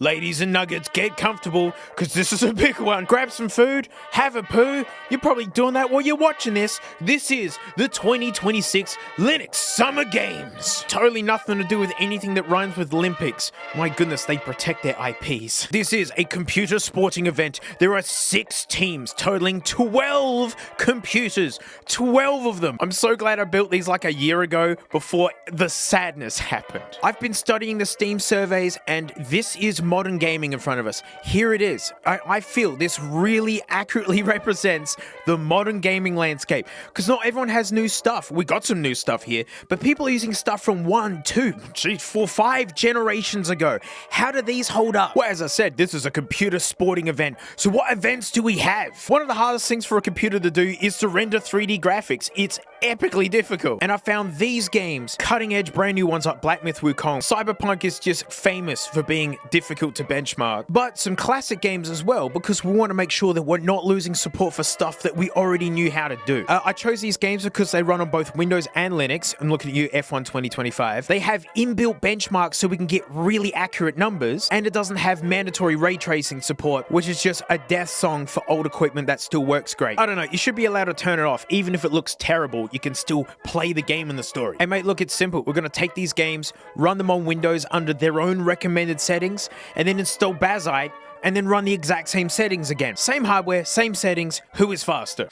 Ladies and nuggets, get comfortable, because this is a big one. Grab some food, have a poo. You're probably doing that while you're watching this. This is the 2026 Linux Summer Games. Totally nothing to do with anything that rhymes with Olympics. My goodness, they protect their IPs. This is a computer sporting event. There are 6 teams, totaling 12 computers. 12 of them. I'm so glad I built these like a year ago before the sadness happened. I've been studying the Steam surveys, and this is modern gaming in front of us. Here it is. I feel this really accurately represents the modern gaming landscape, because not everyone has new stuff. We got some new stuff here, but people are using stuff from 1, 2, 3, 4, 5 generations ago. How do these hold up? Well, as I said, this is a computer sporting event. So what events do we have? One of the hardest things for a computer to do is to render 3D graphics. It's epically difficult. And I found these games, cutting edge brand new ones like Black Myth Wukong. Cyberpunk is just famous for being difficult to benchmark, but some classic games as well, because we want to make sure that we're not losing support for stuff that we already knew how to do. I chose these games because they run on both Windows and Linux. I'm looking at you, F1 2025. They have inbuilt benchmarks so we can get really accurate numbers, and it doesn't have mandatory ray tracing support, which is just a death song for old equipment that still works great. I don't know, you should be allowed to turn it off. Even if it looks terrible, you can still play the game and the story. Hey mate, look, it's simple. We're going to take these games, run them on Windows under their own recommended settings, and then install Bazzite, and then run the exact same settings again. Same hardware, same settings. Who is faster?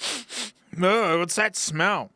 Oh, what's that smell?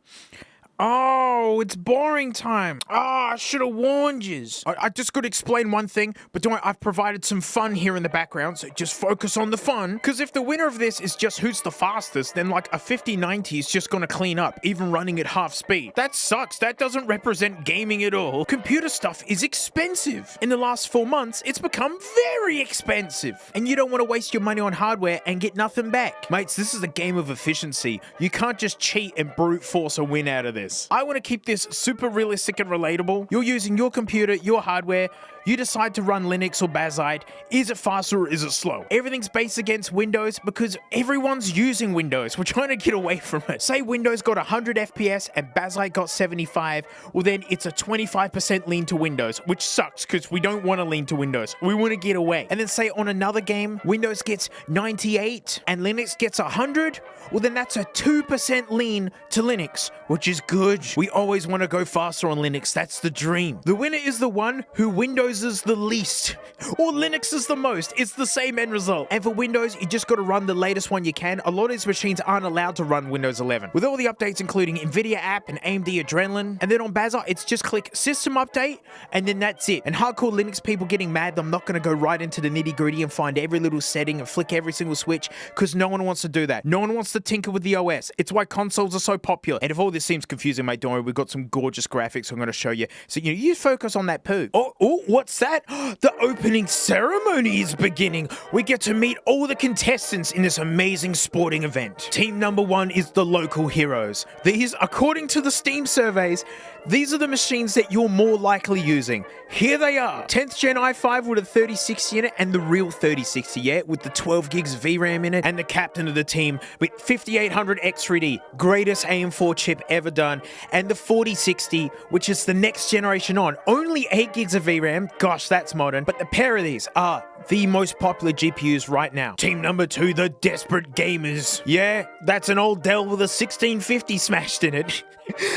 Oh, it's boring time. I should have warned yous. I just got to explain one thing, but don't worry, I've provided some fun here in the background, so just focus on the fun. Because if the winner of this is just who's the fastest, then like a 5090 is just going to clean up, even running at half speed. That sucks. That doesn't represent gaming at all. Computer stuff is expensive. In the last 4 months, it's become very expensive. And you don't want to waste your money on hardware and get nothing back. Mates, this is a game of efficiency. You can't just cheat and brute force a win out of this. I want to keep this super realistic and relatable. You're using your computer, your hardware. You decide to run Linux or Bazzite. Is it faster or is it slow? Everything's based against Windows because everyone's using Windows. We're trying to get away from it. Say Windows got 100 FPS and Bazzite got 75. Well, then it's a 25% lean to Windows, which sucks because we don't want to lean to Windows. We want to get away. And then say on another game, Windows gets 98 and Linux gets 100. Well, then that's a 2% lean to Linux, which is good. We always want to go faster on Linux. That's the dream. The winner is the one who Windows is the least, or Linux is the most. It's the same end result. And for Windows, you just got to run the latest one you can. A lot of these machines aren't allowed to run Windows 11. With all the updates, including NVIDIA app and AMD Adrenaline. And then on Bazzite, it's just click system update, and then that's it. And hardcore Linux people getting mad, I'm not going to go right into the nitty gritty and find every little setting and flick every single switch, because no one wants to do that. No one wants to tinker with the OS. It's why consoles are so popular. And if all this seems confusing, mate, don't worry, we've got some gorgeous graphics I'm going to show you. So, you focus on that poo. Oh, what's that? The opening ceremony is beginning. We get to meet all the contestants in this amazing sporting event. Team number 1 is the local heroes. These, according to the Steam surveys, these are the machines that you're more likely using. Here they are. 10th gen i5 with a 3060 in it, and the real 3060, yeah, with the 12 gigs of VRAM in it, and the captain of the team with 5800 X3D, greatest AM4 chip ever done, and the 4060, which is the next generation on. Only 8 gigs of VRAM. Gosh, that's modern. But the pair of these are the most popular GPUs right now. Team number 2, the Desperate Gamers. Yeah, that's an old Dell with a 1650 smashed in it.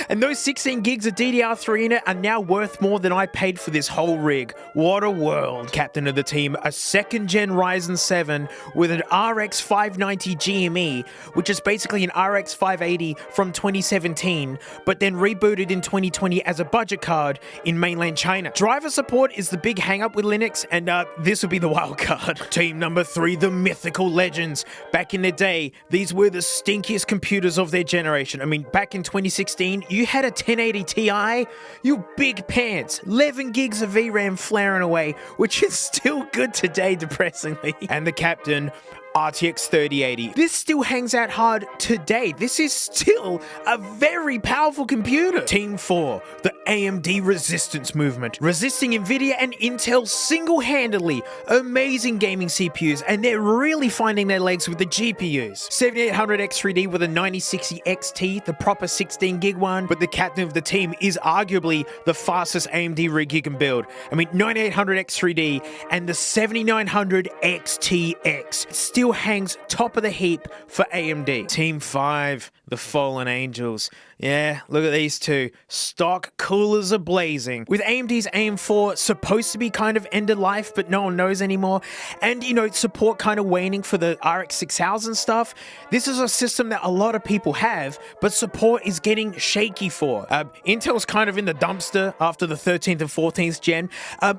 And those 16 gigs of DDR3 in it are now worth more than I paid for this whole rig. What a world. Captain of the team, a 2nd gen Ryzen 7 with an RX 590 GME, which is basically an RX 580 from 2017, but then rebooted in 2020 as a budget card in mainland China. Driver support is the big hang up with Linux, and this would be the wild card. Team number 3, the Mythical Legends. Back in the day, these were the stinkiest computers of their generation. I mean, back in 2016, you had a 1080 Ti, you big pants, 11 gigs of VRAM flaring away, which is still good today, depressingly. And the captain, RTX 3080. This still hangs out hard today. This is still a very powerful computer. Team 4, the AMD resistance movement. Resisting NVIDIA and Intel single-handedly. Amazing gaming CPUs, and they're really finding their legs with the GPUs. 7800X3D with a 9060 XT, the proper 16 gig one, but the captain of the team is arguably the fastest AMD rig you can build. I mean, 9800X3D and the 7900 XTX still hangs top of the heap for AMD. Team 5, the Fallen Angels. Yeah, look at these two. Stock coolers are blazing. With AMD's AM4 supposed to be kind of end of life, but no one knows anymore, and, you know, support kind of waning for the RX 6000 stuff, this is a system that a lot of people have, but support is getting shaky for. Intel's kind of in the dumpster after the 13th and 14th gen.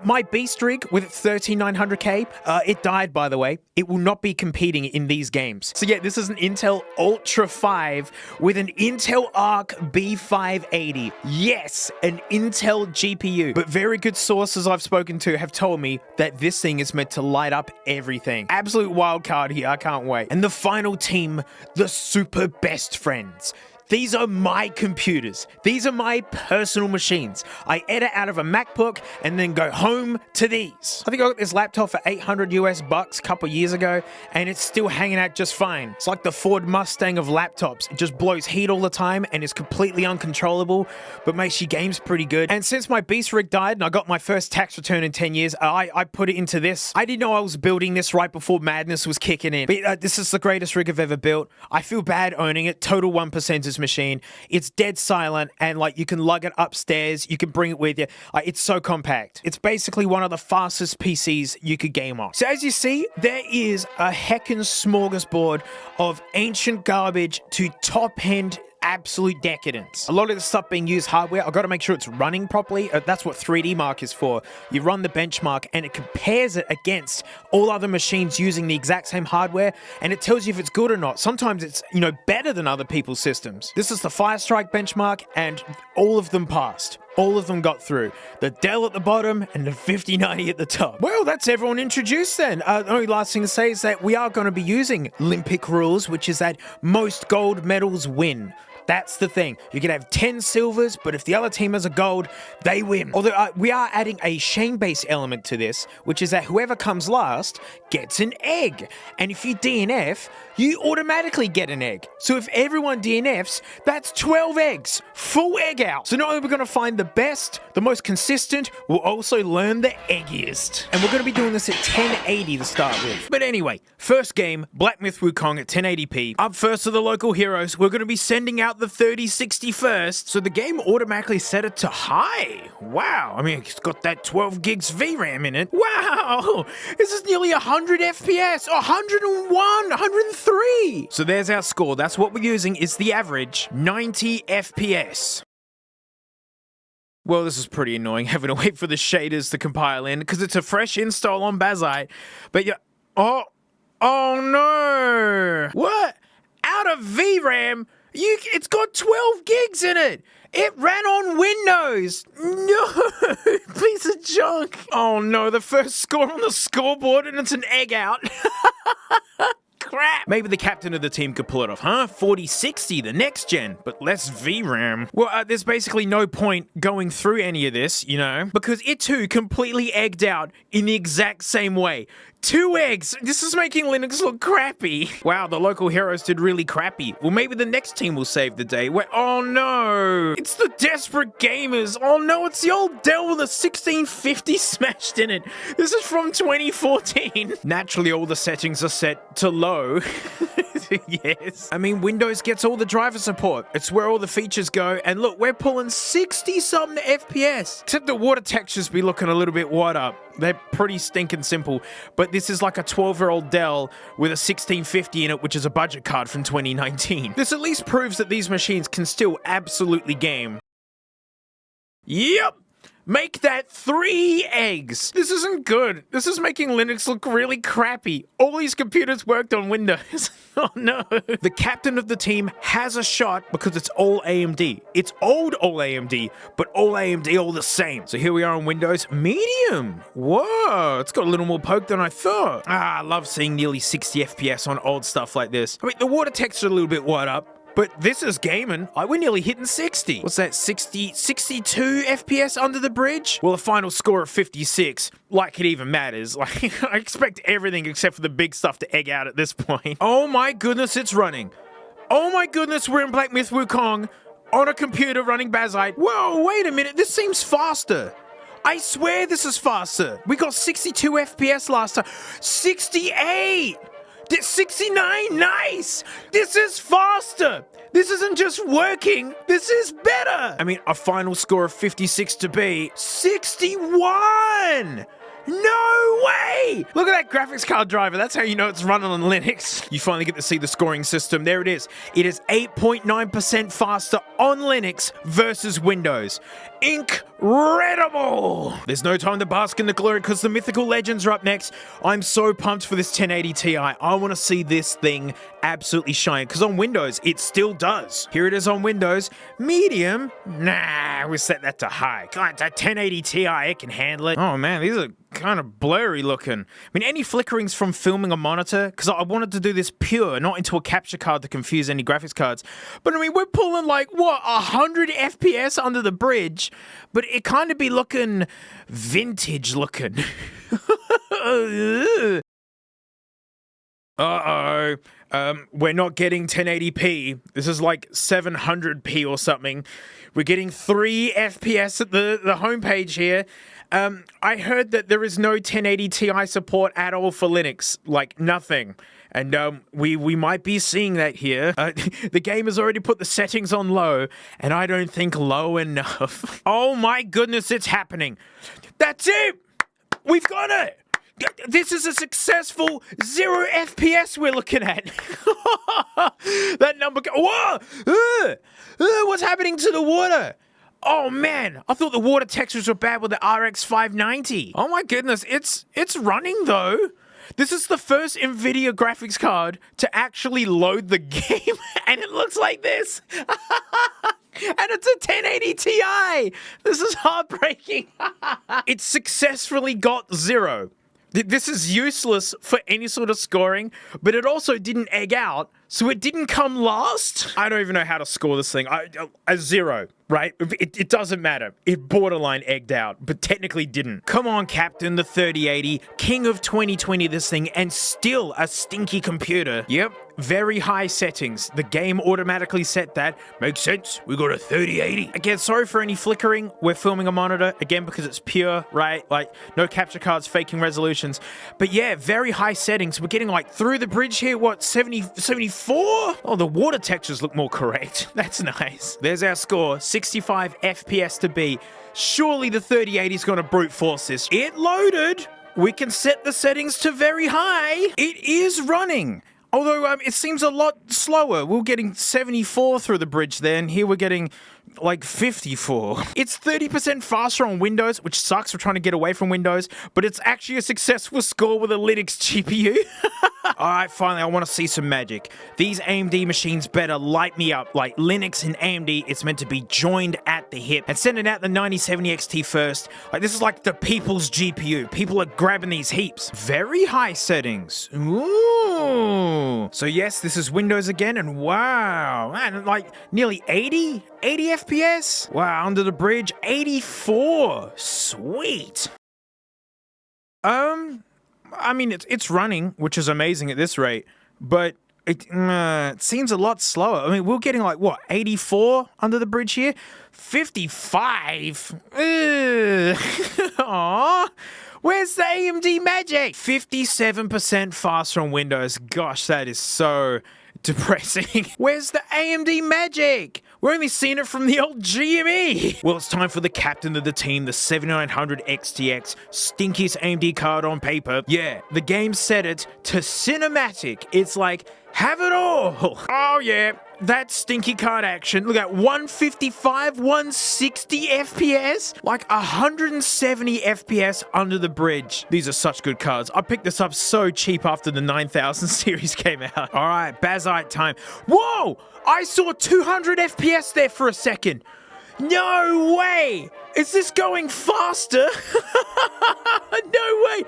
My Beast rig with 13900K, it died, by the way. It will not be competing in these games. So yeah, this is an Intel Ultra 5 with an Intel Arc B580. Yes, an Intel GPU. But very good sources I've spoken to have told me that this thing is meant to light up everything. Absolute wild card here, I can't wait. And the final team, the super best friends. These are my computers. These are my personal machines. I edit out of a MacBook and then go home to these. I think I got this laptop for 800 US bucks a couple years ago, and it's still hanging out just fine. It's like the Ford Mustang of laptops. It just blows heat all the time and is completely uncontrollable, but makes your games pretty good. And since my Beast rig died and I got my first tax return in 10 years, I put it into this. I didn't know I was building this right before madness was kicking in. But this is the greatest rig I've ever built. I feel bad owning it. Total 1%ers machine. It's dead silent, and like you can lug it upstairs, you can bring it with you. It's so compact. It's basically one of the fastest PCs you could game on. So as you see, there is a heckin' smorgasbord of ancient garbage to top-end absolute decadence. A lot of the stuff being used hardware, I've got to make sure it's running properly. That's what 3D Mark is for. You run the benchmark and it compares it against all other machines using the exact same hardware, and it tells you if it's good or not. Sometimes it's, you know, better than other people's systems. This is the Firestrike benchmark, and all of them passed. All of them got through. The Dell at the bottom and the 5090 at the top. Well, that's everyone introduced then. The only last thing to say is that we are going to be using Olympic rules, which is that most gold medals win. That's the thing. You can have 10 silvers, but if the other team has a gold, they win. Although we are adding a shame-based element to this, which is that whoever comes last gets an egg. And if you DNF, you automatically get an egg. So if everyone DNFs, that's 12 eggs. Full egg out. So not only are we going to find the best, the most consistent, we'll also learn the eggiest. And we're going to be doing this at 1080 to start with. But anyway, first game, Black Myth Wukong at 1080p. Up first are the local heroes. We're going to be sending out the 3060 first. So the game automatically set it to high. Wow. I mean, it's got that 12 gigs VRAM in it. Wow. This is nearly 100 FPS. 101, 103. So there's our score. That's what we're using. It's the average 90 FPS. Well, this is pretty annoying, having to wait for the shaders to compile in, because it's a fresh install on Bazzite. But yeah, oh no! What? Out of VRAM? It's got 12 gigs in it! It ran on Windows! No! Piece of junk! Oh no, the first score on the scoreboard and it's an egg out! Crap! Maybe the captain of the team could pull it off, huh? 4060, the next gen, but less VRAM. Well, there's basically no point going through any of this, you know, because it too completely egged out in the exact same way. 2 eggs! This is making Linux look crappy. Wow, the local heroes did really crappy. Well, maybe the next team will save the day. Oh no! It's the Desperate Gamers! Oh no, it's the old Dell with a 1650 smashed in it. This is from 2014. Naturally, all the settings are set to low. Yes. I mean, Windows gets all the driver support. It's where all the features go. And look, we're pulling 60-something FPS. Except the water textures be looking a little bit wide up. They're pretty stinking simple. But this is like a 12-year-old Dell with a 1650 in it, which is a budget card from 2019. This at least proves that these machines can still absolutely game. Yep. Make that 3 eggs. This isn't good. This is making Linux look really crappy. All these computers worked on Windows. Oh no. The captain of the team has a shot because it's all AMD. It's old all AMD, but all AMD all the same. So here we are on Windows. Medium. Whoa, it's got a little more poke than I thought. I love seeing nearly 60 FPS on old stuff like this. I mean, the water texture a little bit wide up. But this is gaming. We're nearly hitting 60. What's that, 62 FPS under the bridge? Well, a final score of 56. Like it even matters. Like, I expect everything except for the big stuff to egg out at this point. Oh my goodness, it's running. Oh my goodness, we're in Black Myth Wukong on a computer running Bazzite. Whoa, wait a minute, this seems faster. I swear this is faster. We got 62 FPS last time. 68! 69, nice! This is faster! This isn't just working, this is better! I mean, a final score of 56 to be 61! No way! Look at that graphics card driver. That's how you know it's running on Linux. You finally get to see the scoring system. There it is. It is 8.9% faster on Linux versus Windows. Incredible! There's no time to bask in the glory because the Mythical Legends are up next. I'm so pumped for this 1080 Ti. I want to see this thing absolutely shine because on Windows, it still does. Here it is on Windows. Medium? Nah, we'll set that to high. God, that 1080 Ti, it can handle it. Oh man, these are kind of blurry looking. I mean, any flickerings from filming a monitor? Because I wanted to do this pure, not into a capture card to confuse any graphics cards. But I mean, we're pulling like, what, 100 FPS under the bridge? But it kind of be looking vintage looking. Uh-oh. We're not getting 1080p. This is like 700p or something. We're getting 3 FPS at the homepage here. I heard that there is no 1080 Ti support at all for Linux. Like, nothing. And we might be seeing that here. The game has already put the settings on low, and I don't think low enough. Oh my goodness, it's happening. That's it! We've got it! This is a successful 0 FPS we're looking at. That number... Whoa! What's happening to the water? Oh man, I thought the water textures were bad with the RX 590. Oh my goodness, it's running though. This is the first NVIDIA graphics card to actually load the game, and it looks like this. And it's a 1080 Ti. This is heartbreaking. It successfully got 0. This is useless for any sort of scoring, but it also didn't egg out, so it didn't come last. I don't even know how to score this thing. A 0, right? It doesn't matter. It borderline egged out, but technically didn't. Come on, Captain, the 3080, king of 2020 this thing, and still a stinky computer. Yep. Very high settings. The game automatically set that. Makes sense. We got a 3080. Again, sorry for any flickering. We're filming a monitor, again, because it's pure, right? Like, no capture cards, faking resolutions. But yeah, very high settings. We're getting, like, through the bridge here, what, 74? Oh, the water textures look more correct. That's nice. There's our score, 65 FPS to be. Surely the 3080 is going to brute force this. It loaded. We can set the settings to very high. It is running. Although it seems a lot slower. We're getting 74 through the bridge there, and here we're getting like 54. It's 30% faster on Windows, which sucks. We're trying to get away from Windows, but it's actually a successful score with a Linux GPU. All right, finally, I want to see some magic. These AMD machines better light me up. Like Linux and AMD, it's meant to be joined at the hip. And sending out the 9070 XT first, like this is like the people's GPU. People are grabbing these heaps. Very high settings. Ooh. So yes, this is Windows again, and wow, man, like nearly 80 FPS. Wow, under the bridge, 84. Sweet. I mean, it's running, which is amazing at this rate, but it seems a lot slower. I mean, we're getting like, what, 84 under the bridge here? 55? Aww. Where's the AMD magic? 57% faster on Windows. Gosh, that is so depressing. Where's the AMD magic? We're only seeing it from the old GME. Well, it's time for the captain of the team, the 7900 XTX, stinkiest AMD card on paper. Yeah, the game set it to cinematic. It's like, have it all. Oh yeah, that stinky card action. Look at 155, 160 FPS, like 170 FPS under the bridge. These are such good cards. I picked this up so cheap after the 9000 series came out. All right, Bazzite time. Whoa! I saw 200 FPS there for a second. No way! Is this going faster? No way!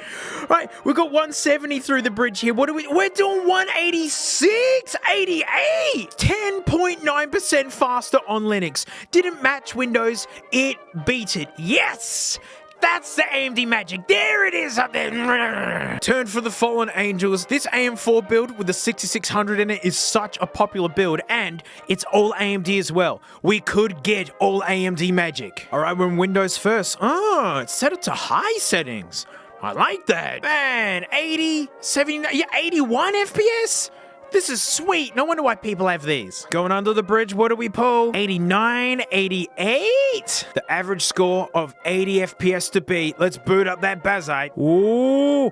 Right, we've got 170 through the bridge here. What are we? We're doing 186, 88! 10.9% faster on Linux. Didn't match Windows, it beat it. Yes! That's the AMD magic. There it is up there. Turn for the Fallen Angels. This AM4 build with the 6600 in it is such a popular build, and it's all AMD as well. We could get all AMD magic. All right, we're in Windows first. Oh, it's set it to high settings. I like that. Man, 80, 79, yeah, 81 FPS? This is sweet. No wonder why people have these. Going under the bridge, what do we pull? 89, 88. The average score of 80 FPS to beat. Let's boot up that Bazzite. Ooh.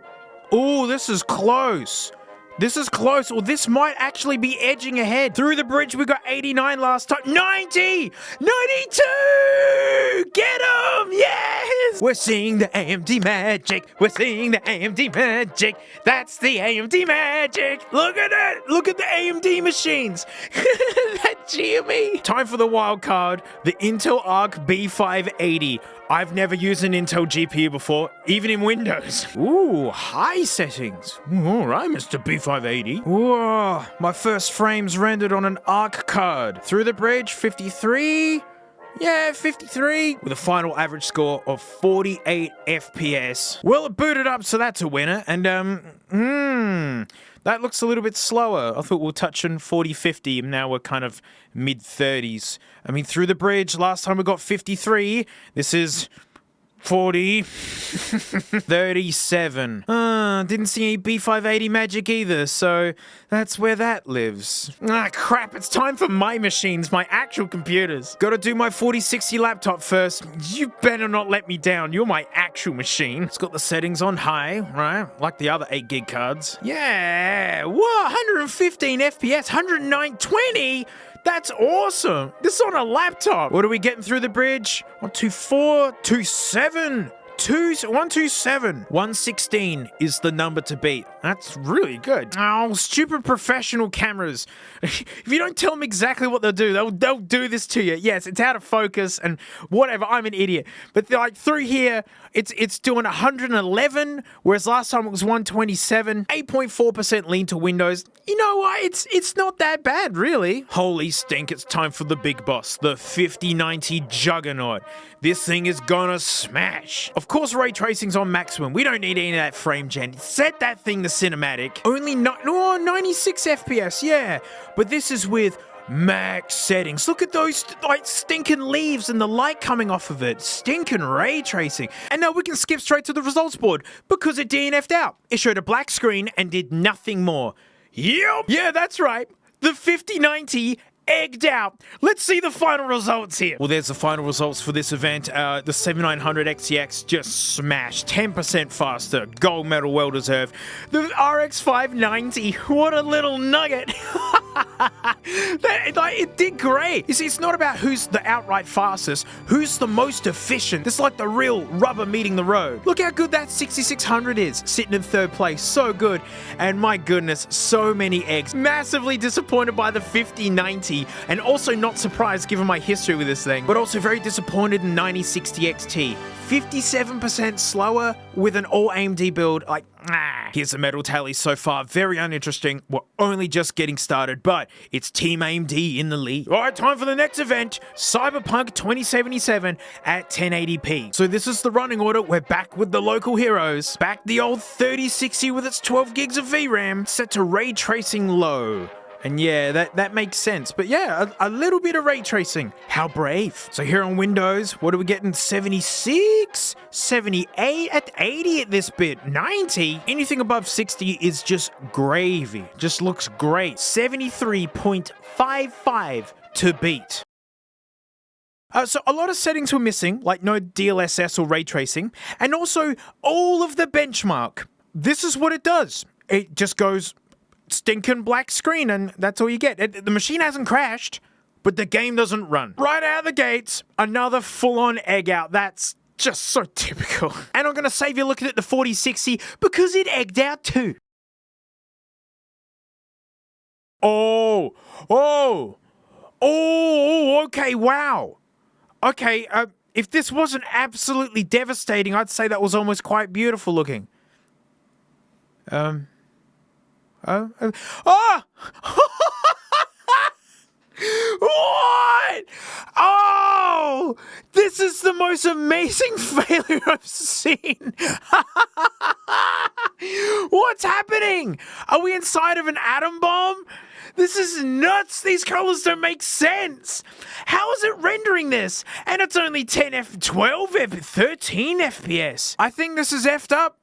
Ooh, this is close. This is close. Well, this might actually be edging ahead. Through the bridge, we got 89 last time. 90! 92! Get him! Yes! We're seeing the AMD magic. We're seeing the AMD magic. That's the AMD magic. Look at it. Look at the AMD machines. That GME. Time for the wild card. The Intel Arc B580. I've never used an Intel GPU before, even in Windows. Ooh, high settings. All right, Mr. B580. Whoa, my first frames rendered on an Arc card. Through the bridge, 53. Yeah, 53. With a final average score of 48 FPS. Well, it booted up, so that's a winner. And, that looks a little bit slower. I thought we'll touch on 40, 50, and now we're kind of mid-30s. I mean, through the bridge, last time we got 53. This is 40, 37. Didn't see any B580 magic either, so that's where that lives. Ah, crap, it's time for my machines, my actual computers. Gotta do my 4060 laptop first. You better not let me down. You're my actual machine. It's got the settings on high, right? Like the other 8 gig cards. Yeah, whoa, 115 FPS, 109.20. That's awesome. This is on a laptop. What are we getting through the bridge? 124, 27, 127. 116 is the number to beat. That's really good. Oh, stupid professional cameras. If you don't tell them exactly what they'll do, they'll do this to you. Yes, it's out of focus and whatever. I'm an idiot. But like through here, it's doing 111, whereas last time it was 127. 8.4% lean to Windows. You know what? It's not that bad, really. Holy stink, it's time for the big boss, the 5090 Juggernaut. This thing is gonna smash. Of course, ray tracing's on maximum. We don't need any of that frame gen. Set that thing to cinematic. Only 96 FPS, yeah. But this is with max settings. Look at those like stinking leaves and the light coming off of it. Stinking ray tracing. And now we can skip straight to the results board because it DNF'd out. It showed a black screen and did nothing more. Yep. Yeah, that's right. The 5090 egged out. Let's see the final results here. Well, there's the final results for this event. The 7900 XTX just smashed. 10% faster. Gold medal, well deserved. The RX 590, what a little nugget. It did great. You see, it's not about who's the outright fastest, who's the most efficient. It's like the real rubber meeting the road. Look how good that 6600 is, sitting in third place. So good. And my goodness, so many eggs. Massively disappointed by the 5090. And also not surprised given my history with this thing, but also very disappointed in 9060 XT. 57% slower with an all AMD build. Here's the medal tally so far. Very uninteresting. We're only just getting started, but it's Team AMD in the lead. All right, time for the next event, Cyberpunk 2077 at 1080p. So this is the running order. We're back with the local heroes. Back the old 3060 with its 12 gigs of VRAM, set to ray tracing low. And yeah, that makes sense. But yeah, a little bit of ray tracing. How brave. So here on Windows, what are we getting? 76, 78 at 80 at this bit, 90. Anything above 60 is just gravy. Just looks great. 73.55 to beat. So a lot of settings were missing, like no DLSS or ray tracing, and also all of the benchmark. This is what it does. It just goes stinking black screen, and that's all you get. The machine hasn't crashed, but the game doesn't run. Right out of the gates, another full-on egg out. That's just so typical. And I'm going to save you looking at the 4060 because it egged out too. Oh, okay, wow. Okay, if this wasn't absolutely devastating, I'd say that was almost quite beautiful looking. What? Oh, this is the most amazing failure I've seen. What's happening? Are we inside of an atom bomb? This is nuts. These colors don't make sense. How is it rendering this? And it's only 12 13 FPS. I think this is effed up.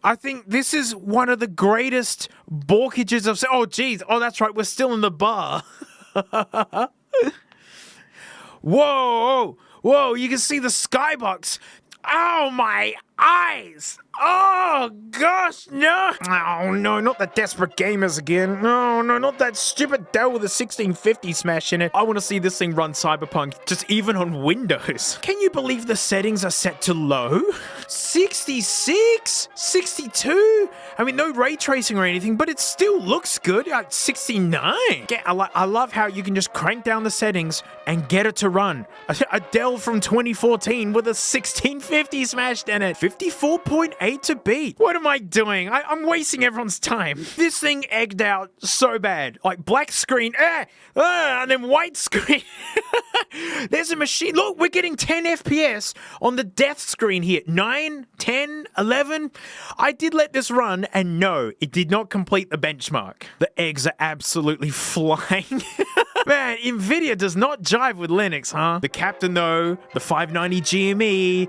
I think this is one of the greatest balkages I've seen. Oh, geez. Oh, that's right. We're still in the bar. Whoa. You can see the skybox. Oh, my eyes. Oh, gosh, no. Oh, no, not the desperate gamers again. No, not that stupid Dell with a 1650 smash in it. I want to see this thing run Cyberpunk, just even on Windows. Can you believe the settings are set to low? 66? 62? I mean, no ray tracing or anything, but it still looks good. 69. I love how you can just crank down the settings and get it to run. A Dell from 2014 with a 1650 smashed in it. 54.8 to beat. What am I doing? I'm wasting everyone's time. This thing egged out so bad. Like black screen, and then white screen. There's a machine. Look, we're getting 10 FPS on the death screen here. 9, 10, 11. I did let this run, and no, it did not complete the benchmark. The eggs are absolutely flying. Man, NVIDIA does not jive with Linux, huh? The Captain, though, the 590 GME,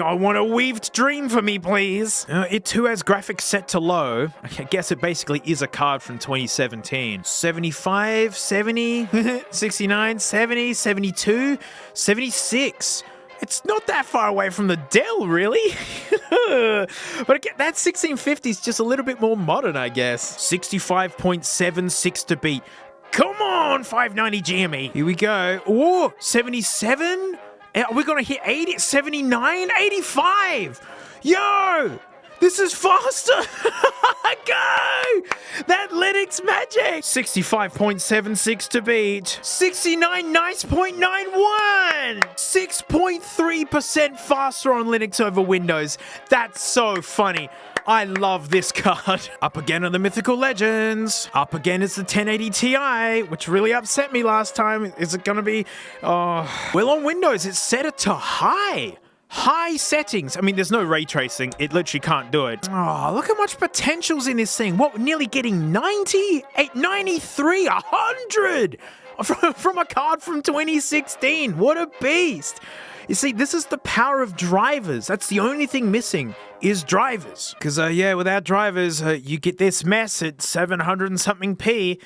I want a weaved dream for me, please. It too has graphics set to low. I guess it basically is a card from 2017. 75, 70, 69, 70, 72, 76. It's not that far away from the Dell, really. But again, that 1650 is just a little bit more modern, I guess. 65.76 to beat. Come on, 590 GME. Here we go. Oh, 77? Are we going to hit 80? 79? 85? Yo! This is faster! Go! That Linux magic! 65.76 to beat. 69 nice.91! 6.3% faster on Linux over Windows. That's so funny. I love this card. Up again on the Mythical Legends. Up again is the 1080 Ti, which really upset me last time. Is it gonna be... Well, on Windows, it's set it to high. High settings. I mean, there's no ray tracing. It literally can't do it. Oh, look how much potential's in this thing. What, nearly getting 90? 93? 100? From a card from 2016. What a beast. You see, this is the power of drivers. That's the only thing missing is drivers. Because, yeah, without drivers, you get this mess at 700 and something P.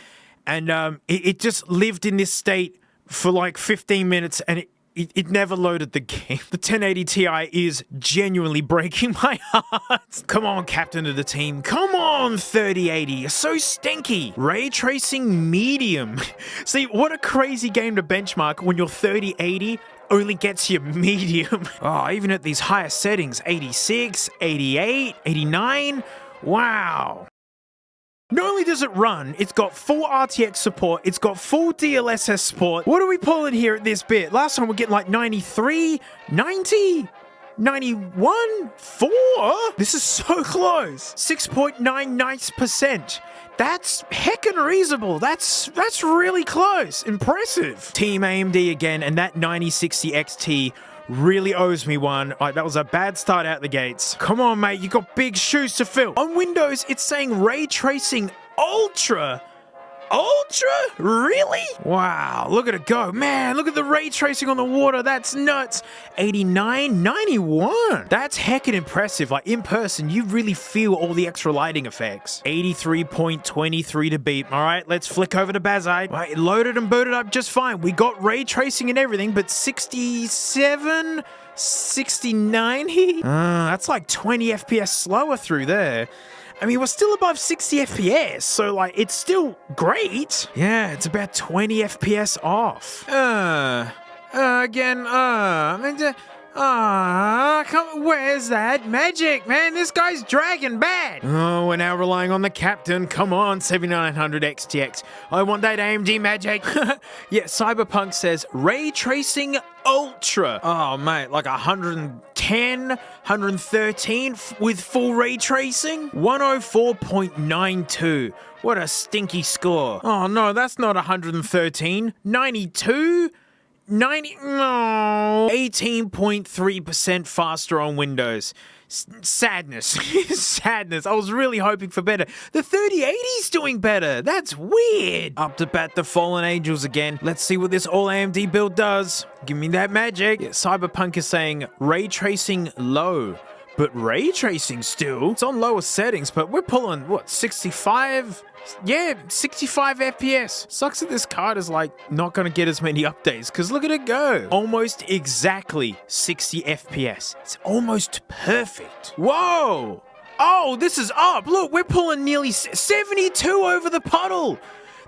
And it just lived in this state for like 15 minutes and it never loaded the game. The 1080 Ti is genuinely breaking my heart. Come on, captain of the team. Come on, 3080. You're so stinky. Ray tracing medium. See, what a crazy game to benchmark when your 3080 only gets you medium. Oh, even at these higher settings, 86, 88, 89. Wow. Not only does it run, it's got full RTX support, it's got full DLSS support. What are we pulling here at this bit? Last time we're getting like 93, 90, 91, 4? This is so close. 6.99%. That's heckin' reasonable. That's really close. Impressive. Team AMD again, and that 9060 XT really owes me one. That was a bad start out the gates. Come on, mate. You got big shoes to fill. On Windows, it's saying Ray Tracing Ultra. Ultra? Really? Wow, look at it go. Man, look at the ray tracing on the water. That's nuts. 89, 91. That's heckin' impressive. Like, in person, you really feel all the extra lighting effects. 83.23 to beat. All right, let's flick over to Bazzite. Right, it loaded and booted up just fine. We got ray tracing and everything, but 67, 69? That's like 20 FPS slower through there. I mean, we're still above 60 FPS, so like, it's still great. Yeah, it's about 20 FPS off. Where's that magic, man? This guy's dragging bad. Oh, we're now relying on the captain. Come on, 7900 XTX. I want that AMD magic. Yeah, Cyberpunk says ray tracing ultra. Oh, mate, like 110, 113 with full ray tracing. 104.92. What a stinky score. Oh, no, that's not 113. 92? 18.3% faster on Windows. Sadness. Sadness. I was really hoping for better. The 3080's doing better. That's weird. Up to bat the Fallen Angels again. Let's see what this all AMD build does. Give me that magic. Yeah, Cyberpunk is saying ray tracing low. But ray tracing still, it's on lower settings, but we're pulling, what, 65? Yeah, 65 FPS. Sucks that this card is like not gonna get as many updates, because look at it go. Almost exactly 60 FPS. It's almost perfect. Whoa! Oh, this is up. Look, we're pulling nearly 72 over the puddle.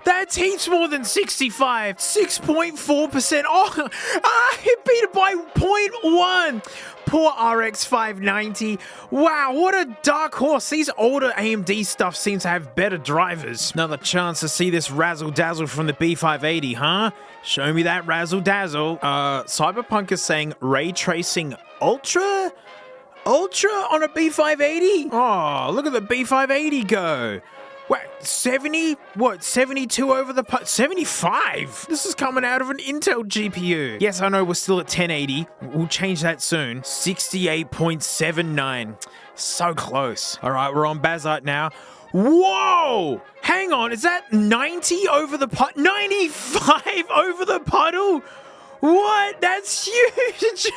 That's heaps more than 65. 6.4%. Oh, it beat it by 0.1. Poor RX 590. Wow, what a dark horse. These older AMD stuff seems to have better drivers. Another chance to see this razzle dazzle from the B580, huh? Show me that razzle dazzle. Cyberpunk is saying ray tracing ultra? Ultra on a B580? Oh, look at the B580 go. What, 70? What, 72 over the 75? This is coming out of an Intel GPU. Yes, I know we're still at 1080. We'll change that soon. 68.79. So close. All right, we're on Bazzite now. Whoa! Hang on, is that 90 over the puddle? 95 over the puddle? What? That's huge!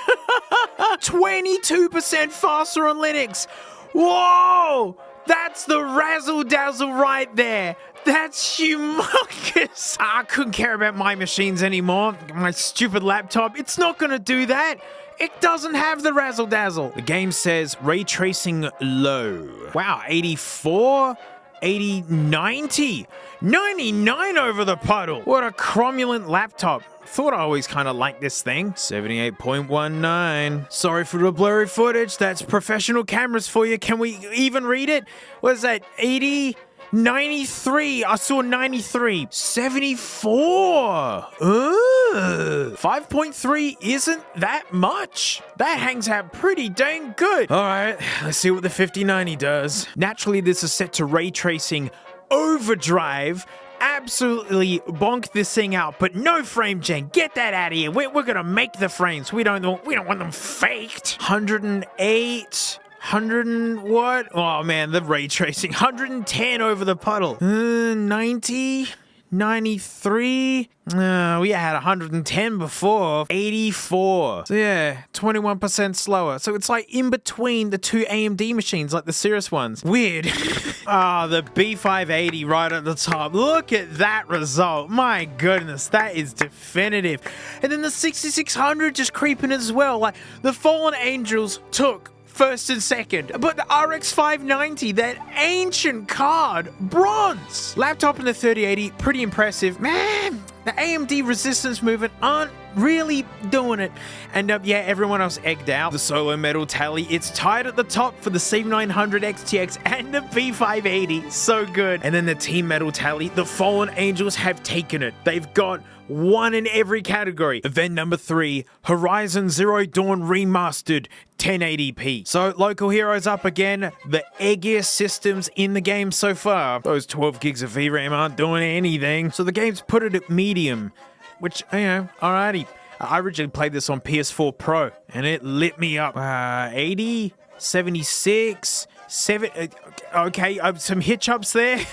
22% faster on Linux. Whoa! That's the razzle dazzle right there. That's humongous. I couldn't care about my machines anymore. My stupid laptop, it's not gonna do that. It doesn't have the razzle dazzle. The game says ray tracing low. Wow, 84? 80, 90, 99 over the puddle. What a cromulent laptop. Thought I always kind of liked this thing. 78.19. Sorry for the blurry footage. That's professional cameras for you. Can we even read it? What is that? 80, 93. I saw 93. 74. 5.3 isn't that much. That hangs out pretty dang good. All right, let's see what the 5090 does. Naturally, this is set to ray tracing overdrive. Absolutely bonk this thing out, but no frame gen. Get that out of here. We're gonna make the frames. We don't want them faked. 108. 100 and what? Oh man, the ray tracing. 110 over the puddle. 90. 93. We had 110 before. 84. So yeah, 21% slower. So it's like in between the two AMD machines, like the serious ones. Weird. The B580 right at the top. Look at that result. My goodness, that is definitive. And then the 6600 just creeping as well. Like the Fallen Angels took first and second, but the RX 590, that ancient card, bronze. Laptop in the 3080, pretty impressive. Man, the AMD resistance movement aren't really doing it. And yeah, everyone else egged out. The solo metal tally, it's tied at the top for the 7900 XTX and the B580. So good. And then the team metal tally, the Fallen Angels have taken it. They've got one in every category. Event number 3, Horizon Zero Dawn Remastered, 1080p. So local heroes up again, the eggiest systems in the game so far. Those 12 gigs of VRAM aren't doing anything. So the game's put it at medium, which, you know, alrighty. I originally played this on PS4 Pro and it lit me up. 80, 76, 7, okay, some hitch ups there.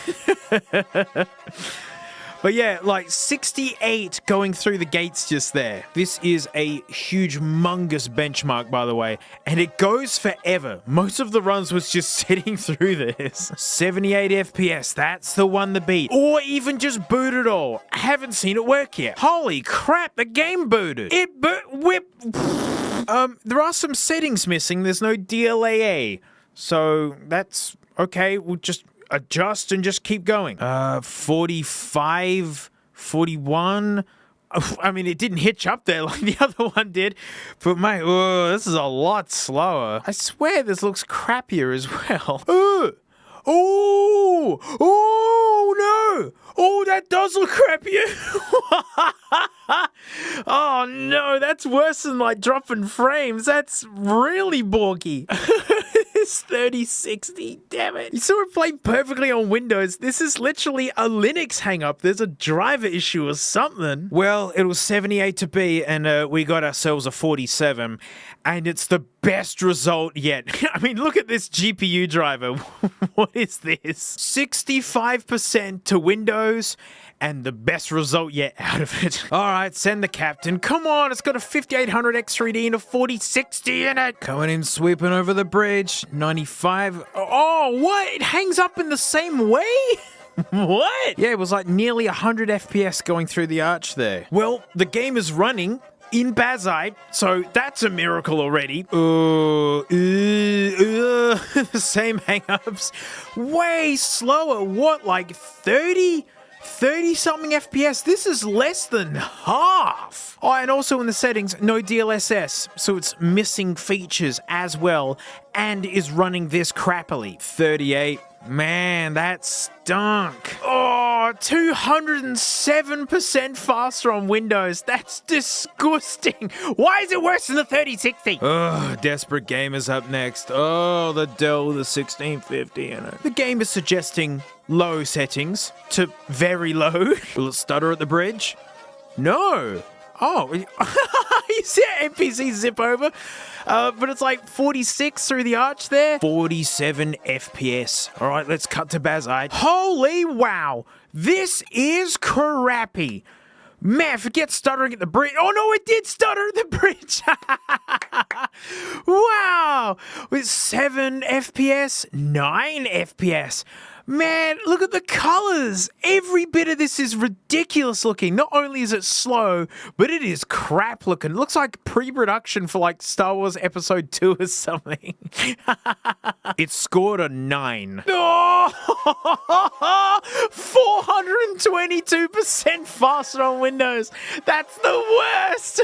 But yeah, like 68 going through the gates just there. This is a humongous benchmark, by the way, and it goes forever. Most of the runs was just sitting through this. 78 FPS, that's the one to beat. Or even just boot it all. I haven't seen it work yet. Holy crap, the game booted. There are some settings missing. There's no DLAA. So that's Okay, we'll just adjust and just keep going. 45, 41. I mean, it didn't hitch up there like the other one did, but mate, this is a lot slower. I swear this looks crappier as well. Oh, no. Oh, that does look crappier. Oh, no, that's worse than like dropping frames. That's really borky. It's 3060, damn it. You saw it play perfectly on Windows. This is literally a Linux hang-up. There's a driver issue or something. Well, it was 78 to be, and we got ourselves a 47, and it's the best result yet. I mean, look at this GPU driver. What is this? 65% to Windows, and the best result yet out of it. All right, send the captain. Come on, it's got a 5800 X3D and a 4060 in it. Coming in, sweeping over the bridge. 95. Oh, what? It hangs up in the same way? What? Yeah, it was like nearly 100 FPS going through the arch there. Well, the game is running in Bazzite, so that's a miracle already. The same hang-ups. Way slower. What, like 30 something FPS? This is less than half. Oh, and also in the settings, no DLSS, so it's missing features as well and is running this crappily. 38. Man, that stunk. Oh, 207% faster on Windows. That's disgusting. Why is it worse than the 3060? Oh, Desperate Gamer's up next. Oh, the Dell, the 1650 in it. The game is suggesting low settings to very low. Will it stutter at the bridge? No. Oh, you see an NPC zip over? But it's like 46 through the arch there. 47 FPS. All right, let's cut to Bazzite. Holy wow. This is crappy. Man, forget stuttering at the bridge. Oh, no, it did stutter at the bridge. Wow. With 7 FPS, 9 FPS. Man, look at the colors. Every bit of this is ridiculous looking. Not only is it slow, but it is crap looking. It looks like pre-production for like Star Wars Episode 2 or something. It scored a 9. Oh, 422% faster on Windows. That's the worst.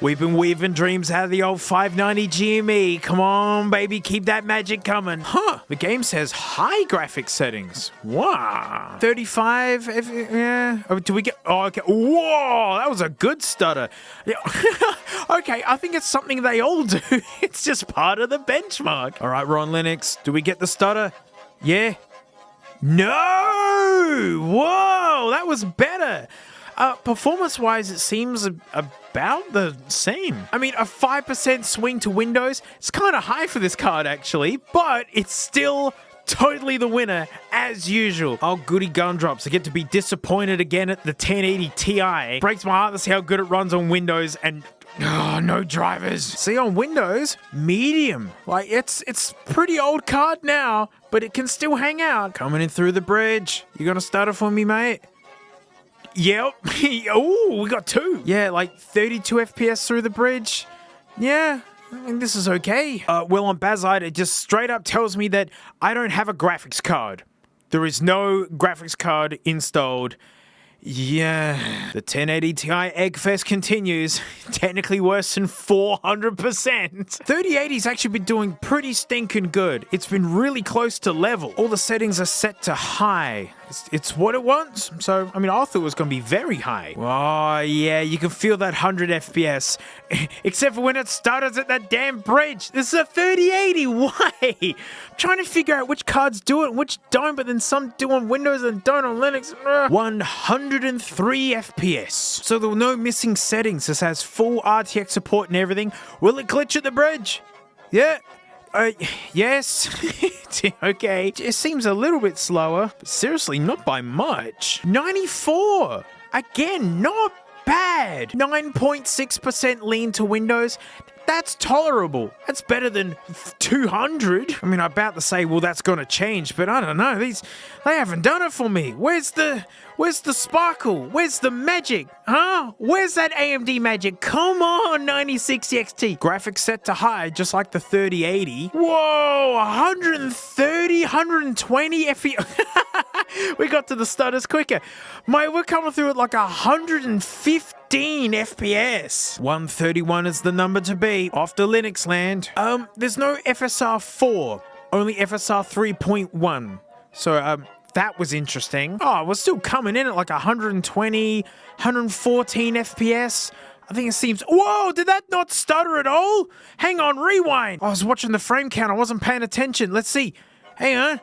We've been weaving dreams out of the old 590 GME. Come on, baby, keep that magic coming. Huh, the game says high graphics settings. Wow. 35, yeah. Oh, do we get, oh, okay. Whoa, that was a good stutter. Yeah. Okay, I think it's something they all do. It's just part of the benchmark. All right, we're on Linux. Do we get the stutter? Yeah. No! Whoa, that was better. Performance-wise, it seems about the same. I mean, a 5% swing to Windows, it's kind of high for this card, actually, but it's still totally the winner, as usual. Oh, goody gumdrops. I get to be disappointed again at the 1080 Ti. Breaks my heart to see how good it runs on Windows and no drivers. See, on Windows, medium. Like, it's pretty old card now, but it can still hang out. Coming in through the bridge. You gonna start it for me, mate? Yep. Oh, we got 2. Yeah, like 32 FPS through the bridge. Yeah. I mean, this is okay. Well, on Bazzite, it just straight up tells me that I don't have a graphics card. There is no graphics card installed. Yeah, the 1080 Ti Eggfest continues. Technically worse than 400%. 3080's actually been doing pretty stinking good. It's been really close to level. All the settings are set to high. It's what it wants. So, I mean, I thought it was going to be very high. Oh, yeah, you can feel that 100 FPS. Except for when it stutters at that damn bridge. This is a 3080. Why? I'm trying to figure out which cards do it and which don't, but then some do on Windows and don't on Linux. 103 FPS. So there were no missing settings. This has full RTX support and everything. Will it glitch at the bridge? Yeah. Yes. Okay. It seems a little bit slower, but seriously, not by much. 94. Again, not bad. 9.6% lean to Windows. That's tolerable. That's better than 200. I mean, I'm about to say, well, that's going to change, but I don't know. They haven't done it for me. Where's the sparkle? Where's the magic? Huh? Where's that AMD magic? Come on, 9060 XT. Graphics set to high, just like the 3080. Whoa, 130, 120 FPS. We got to the stutters quicker. We're coming through at like 115 FPS. 131 is the number to beat. Off to Linux land. There's no FSR 4, only FSR 3.1. So, that was interesting. Oh, we're still coming in at like 120, 114 FPS. I think it seems... Whoa, did that not stutter at all? Hang on, rewind. I was watching the frame count. I wasn't paying attention. Let's see. Hang on.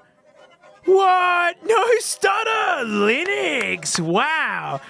What? No stutter! Linux! Wow.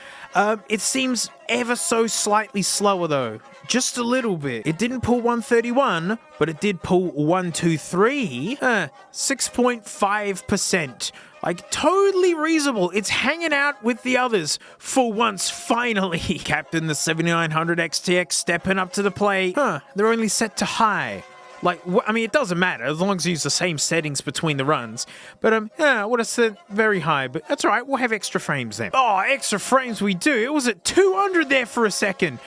It seems ever so slightly slower though. Just a little bit. It didn't pull 131, but it did pull 123. 6.5%. Like, totally reasonable. It's hanging out with the others for once, finally. Captain, the 7900 XTX stepping up to the plate. They're only set to high. Like, I mean, it doesn't matter as long as you use the same settings between the runs. But, yeah, I would have said very high, but that's all right. We'll have extra frames then. Oh, extra frames we do. It was at 200 there for a second.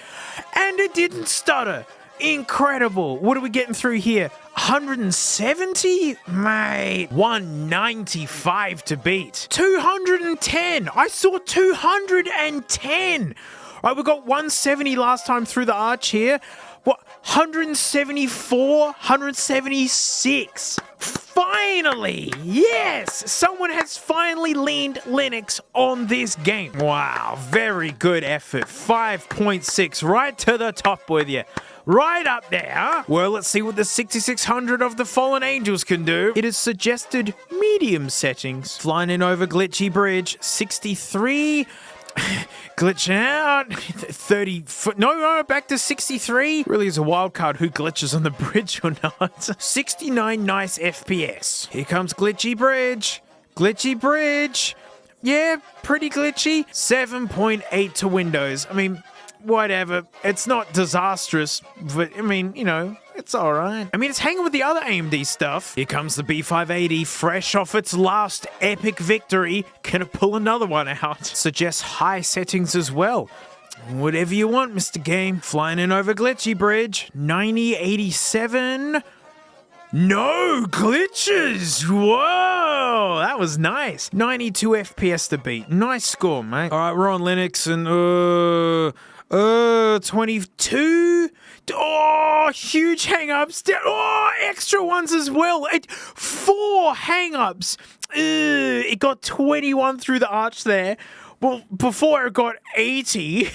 And it didn't stutter. Incredible. What are we getting through here? 170? Mate. 195 to beat. 210. I saw 210. All right, we got 170 last time through the arch here. What? 174? 176. Finally! Yes! Someone has finally leaned Linux on this game. Wow, very good effort. 5.6, right to the top with you. Right up there. Well, let's see what the 6600 of the Fallen Angels can do. It is suggested medium settings. Flying in over Glitchy Bridge, 63... Glitch out 30 foot. No, back to 63. Really is a wild card who glitches on the bridge or not. 69 nice FPS. Here comes Glitchy Bridge. Glitchy Bridge. Yeah, pretty glitchy. 7.8 to Windows. I mean, whatever. It's not disastrous, but I mean, you know, it's all right. I mean, it's hanging with the other AMD stuff. Here comes the B580, fresh off its last epic victory. Gonna pull another one out. Suggests high settings as well. Whatever you want, Mr. Game. Flying in over Glitchy Bridge. 9087. No glitches! Whoa! That was nice. 92 FPS to beat. Nice score, mate. All right, we're on Linux and 22. Oh, huge hang-ups. Oh, extra ones as well. 4 hang-ups. It got 21 through the arch there. Well, before it got 80.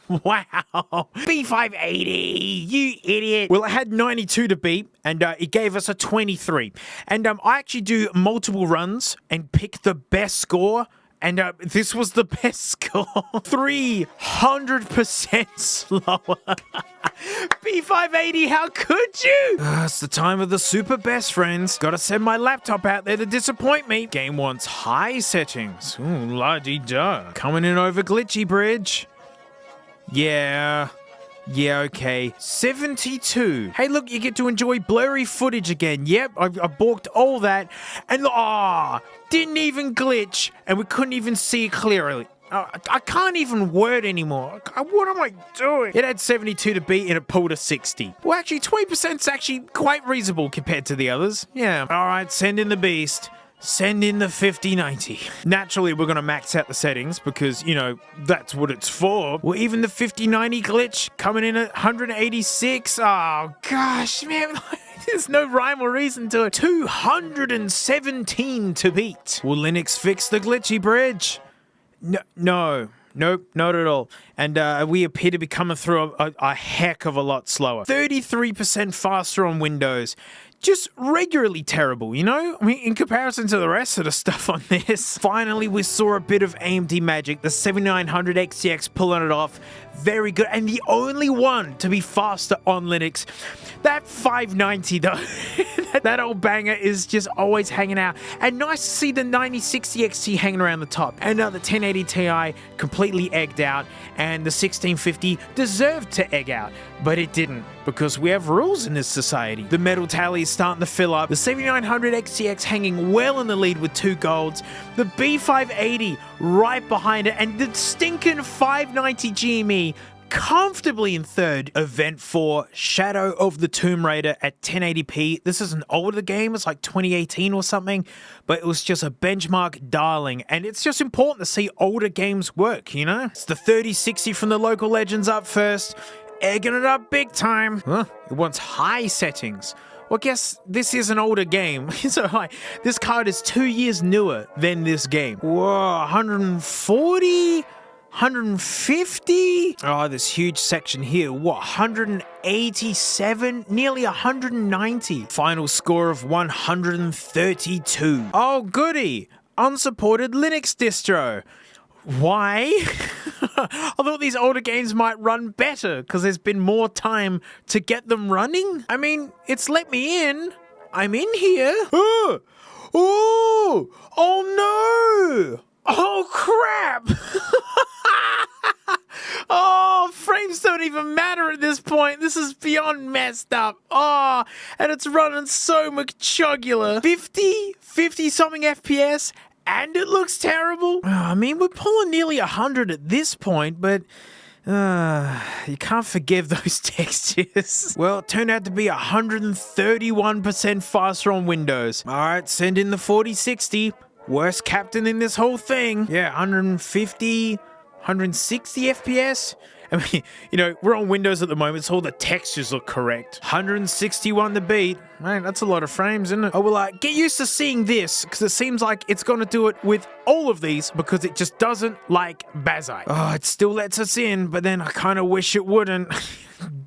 Wow. B580, you idiot. Well, it had 92 to beat, and it gave us a 23. And I actually do multiple runs and pick the best score. And this was the best score. 300% slower. B580, how could you? It's the time of the super best friends. Gotta send my laptop out there to disappoint me. Game wants high settings. Ooh, la-di-da. Coming in over Glitchy Bridge. Yeah, okay. 72. Hey, look, you get to enjoy blurry footage again. Yep, I balked all that. And, didn't even glitch. And we couldn't even see it clearly. I can't even word anymore. What am I doing? It had 72 to beat and it pulled a 60. Well, actually, 20% is actually quite reasonable compared to the others. Yeah. All right, send in the beast. Send in the 5090. Naturally, we're going to max out the settings because, you know, that's what it's for. Well, even the 5090 glitch coming in at 186. Oh, gosh, man. There's no rhyme or reason to it. 217 to beat. Will Linux fix the Glitchy Bridge? No. Nope, not at all. And we appear to be coming through a heck of a lot slower. 33% faster on Windows. Just regularly terrible, you know? I mean, in comparison to the rest of the stuff on this. Finally, we saw a bit of AMD magic. The 7900 XTX pulling it off. Very good. And the only one to be faster on Linux. That 590, though. That old banger is just always hanging out. And nice to see the 9060 XT hanging around the top. And the 1080 Ti completely egged out. And the 1650 deserved to egg out. But it didn't, because we have rules in this society. The medal tally is starting to fill up. The 7900 XTX hanging well in the lead with 2 golds. The B580 right behind it. And the stinking 590 GME comfortably in third. Event 4, Shadow of the Tomb Raider at 1080p. This is an older game. It's like 2018 or something. But it was just a benchmark darling. And it's just important to see older games work, you know? It's the 3060 from the local Legends up first. Egging it up big time. Huh? It wants high settings. Well, I guess this is an older game. So high. This card is 2 years newer than this game. Whoa, 140? 150? Oh, this huge section here. What, 187? Nearly 190. Final score of 132. Oh, goody. Unsupported Linux distro. Why? I thought these older games might run better because there's been more time to get them running. I mean, it's let me in. I'm in here. Oh, no. Oh, crap. Oh, frames don't even matter at this point. This is beyond messed up. Oh, and it's running so much jugular. 50 something FPS. And it looks terrible. I mean, we're pulling nearly 100 at this point, but you can't forgive those textures. Well, it turned out to be 131% faster on Windows. All right, send in the 4060. Worst captain in this whole thing. Yeah, 150, 160 FPS. I mean, you know, we're on Windows at the moment, so all the textures look correct. 161 to beat. Man, that's a lot of frames, isn't it? Oh, well, get used to seeing this, because it seems like it's going to do it with all of these, because it just doesn't like Bazzite. Oh, it still lets us in, but then I kind of wish it wouldn't.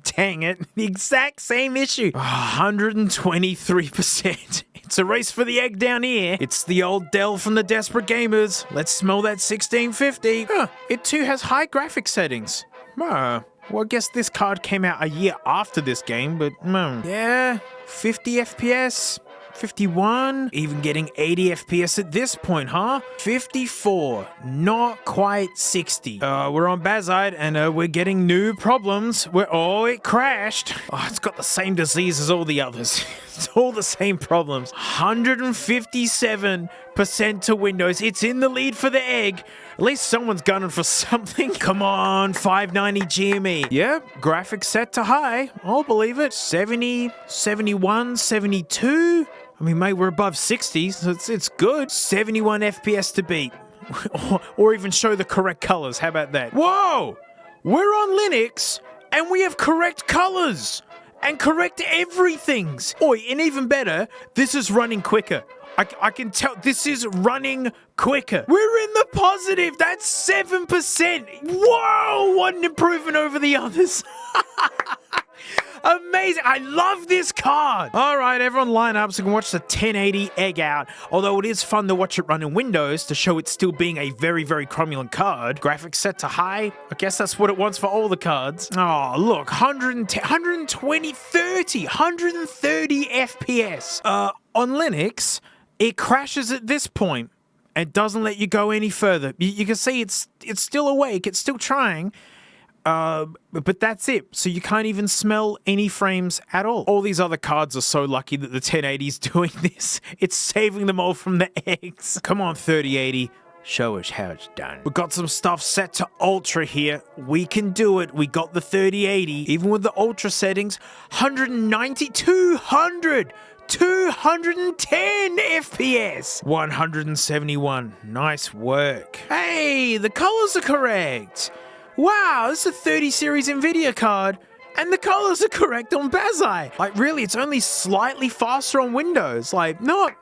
Dang it. The exact same issue. 123%. It's a race for the egg down here. It's the old Dell from the Desperate Gamers. Let's smell that 1650. It too has high graphics settings. Well, I guess this card came out a year after this game, but yeah, 50 FPS, 51, even getting 80 FPS at this point, huh? 54, not quite 60. We're on Bazzite, and we're getting new problems. It crashed. Oh, it's got the same disease as all the others. It's all the same problems. 157% to Windows. It's in the lead for the egg. At least someone's gunning for something. Come on, 590 GME. Yep, graphics set to high. I'll believe it. 70, 71, 72. I mean, mate, we're above 60, so it's good. 71 FPS to beat. or even show the correct colors. How about that? Whoa! We're on Linux, and we have correct colors. And correct everythings. And even better, this is running quicker. I can tell this is running quicker. We're in the positive. That's 7%. Whoa, what an improvement over the others. Amazing. I love this card. All right, everyone line up so you can watch the 1080 egg out. Although it is fun to watch it run in Windows to show it still being a very, very cromulent card. Graphics set to high. I guess that's what it wants for all the cards. Oh, look, 110, 120, 30, 130 FPS. On Linux, it crashes at this point and doesn't let you go any further. You can see it's still awake. It's still trying. But that's it. So you can't even smell any frames at all. All these other cards are so lucky that the 1080's doing this. It's saving them all from the eggs. Come on, 3080. Show us how it's done. We've got some stuff set to Ultra here. We can do it. We got the 3080. Even with the Ultra settings, 190, 200, 210 FPS. 171. Nice work. Hey, the colors are correct. Wow, this is a 30 series NVIDIA card, and the colors are correct on Bazzite. Like, really, it's only slightly faster on Windows. Like, not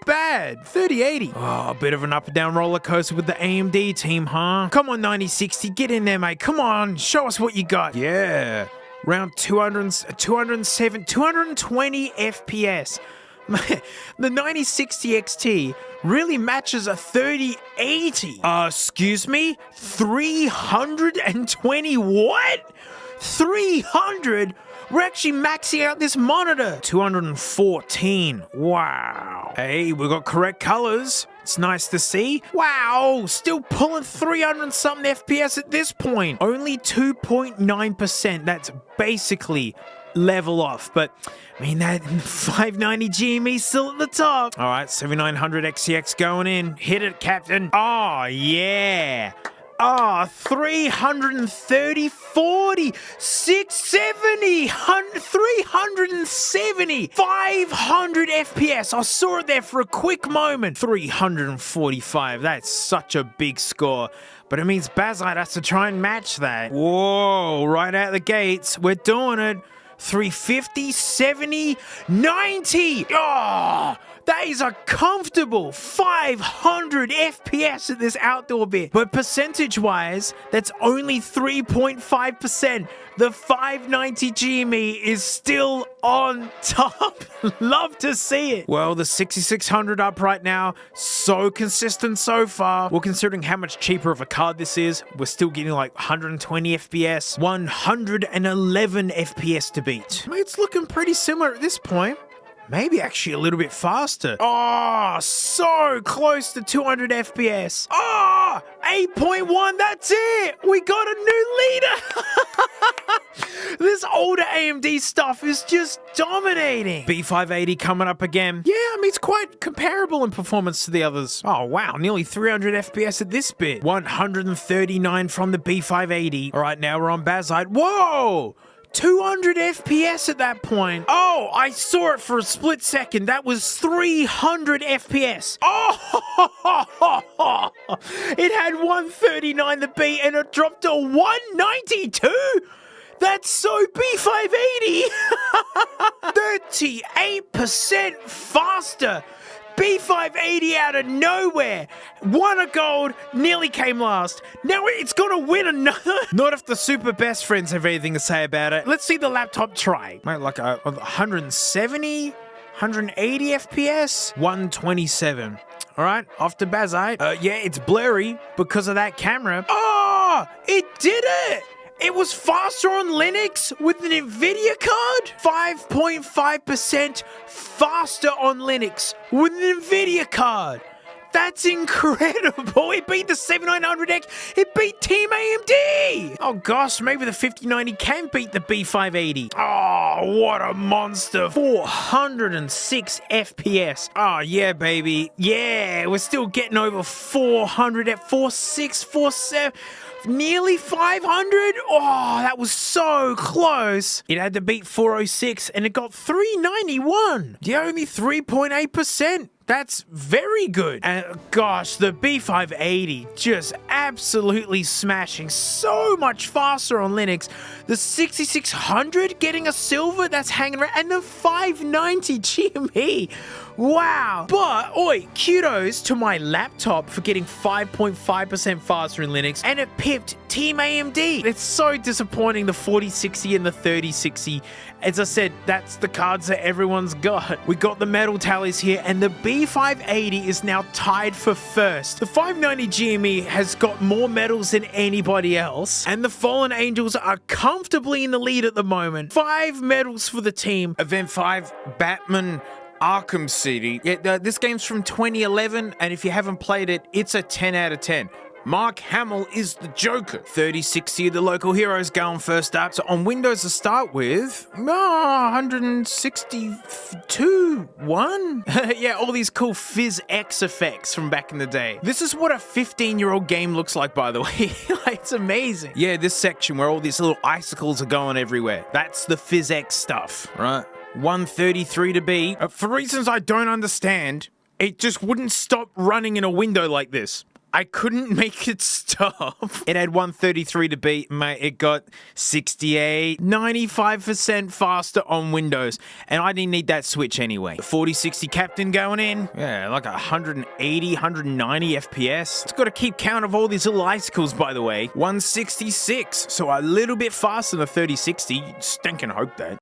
bad. 3080. Oh, a bit of an up and down roller coaster with the AMD team, huh? Come on, 9060, get in there, mate. Come on, show us what you got. Yeah, around 207, 220 FPS. The 9060 XT really matches a 3080. Excuse me? 320 what? 300? We're actually maxing out this monitor. 214. Wow. Hey, we got correct colors. That's nice to see. Wow, still pulling 300 something FPS at this point. Only 2.9%. That's basically level off, but I mean that 590 GME still at the top. All right, 7900 XCX going in. Hit it, Captain. Oh yeah. 330, 40, 670, 370, 500 FPS. I saw it there for a quick moment. 345. That's such a big score. But it means Bazzite has to try and match that. Whoa, right out the gates. We're doing it. 350, 70, 90. Oh, that is a comfortable 500 FPS at this outdoor bit. But percentage-wise, that's only 3.5%. The 590 GME is still on top. Love to see it. Well, the 6600 up right now. So consistent so far. Well, considering how much cheaper of a card this is, we're still getting like 120 FPS, 111 FPS to beat. I mean, it's looking pretty similar at this point. Maybe actually a little bit faster. Oh, so close to 200 FPS. Oh, 8.1, that's it. We got a new leader. This older AMD stuff is just dominating. B580 coming up again. Yeah, I mean, it's quite comparable in performance to the others. Oh, wow, nearly 300 FPS at this bit. 139 from the B580. All right, now we're on Bazzite. Whoa! 200 FPS at that point. Oh, I saw it for a split second. That was 300 FPS. Oh, it had 139 the beat and it dropped to 192. That's so B580. 38% faster. B580 out of nowhere. Won a gold, nearly came last. Now it's gonna win another. Not if the super best friends have anything to say about it. Let's see the laptop try. Mate, like 170, 180 FPS, 127. All right, off to Bazzite. Yeah, it's blurry because of that camera. Oh, it did it. It was faster on Linux with an NVIDIA card. 5.5% faster on Linux with an NVIDIA card. That's incredible. It beat the 7900X. It beat Team AMD. Oh gosh, maybe the 5090 can beat the B580. Oh, what a monster. 406 FPS. Oh yeah, baby. Yeah, we're still getting over 400 at 46, 47. Nearly 500? Oh, that was so close. It had to beat 406 and it got 391. Yeah, only 3.8%. That's very good. And gosh, the B580 just absolutely smashing. So much faster on Linux. The 6600 getting a silver that's hanging around. And the 590 GME. Wow. But, oi, kudos to my laptop for getting 5.5% faster in Linux. And it pipped Team AMD. It's so disappointing, the 4060 and the 3060. As I said, that's the cards that everyone's got. We got the medal tallies here, and the B580 is now tied for first. The 590 GME has got more medals than anybody else, and the Fallen Angels are comfortably in the lead at the moment. 5 medals for the team. Event 5, Batman Arkham City. Yeah, this game's from 2011, and if you haven't played it, it's a 10 out of 10. Mark Hamill is the Joker. 3060 of the local heroes going first up. So on Windows to start with, 162, 1? Yeah, all these cool PhysX effects from back in the day. This is what a 15-year-old game looks like, by the way. Like, it's amazing. Yeah, this section where all these little icicles are going everywhere. That's the PhysX stuff, right? 133 to beat. For reasons I don't understand, it just wouldn't stop running in a window like this. I couldn't make it stop. It had 133 to beat, mate. It got 68, 95% faster on Windows. And I didn't need that switch anyway. The 4060 Captain going in. Yeah, like 180, 190 FPS. It's got to keep count of all these little icicles, by the way. 166, so a little bit faster than the 3060. You stinking hope that.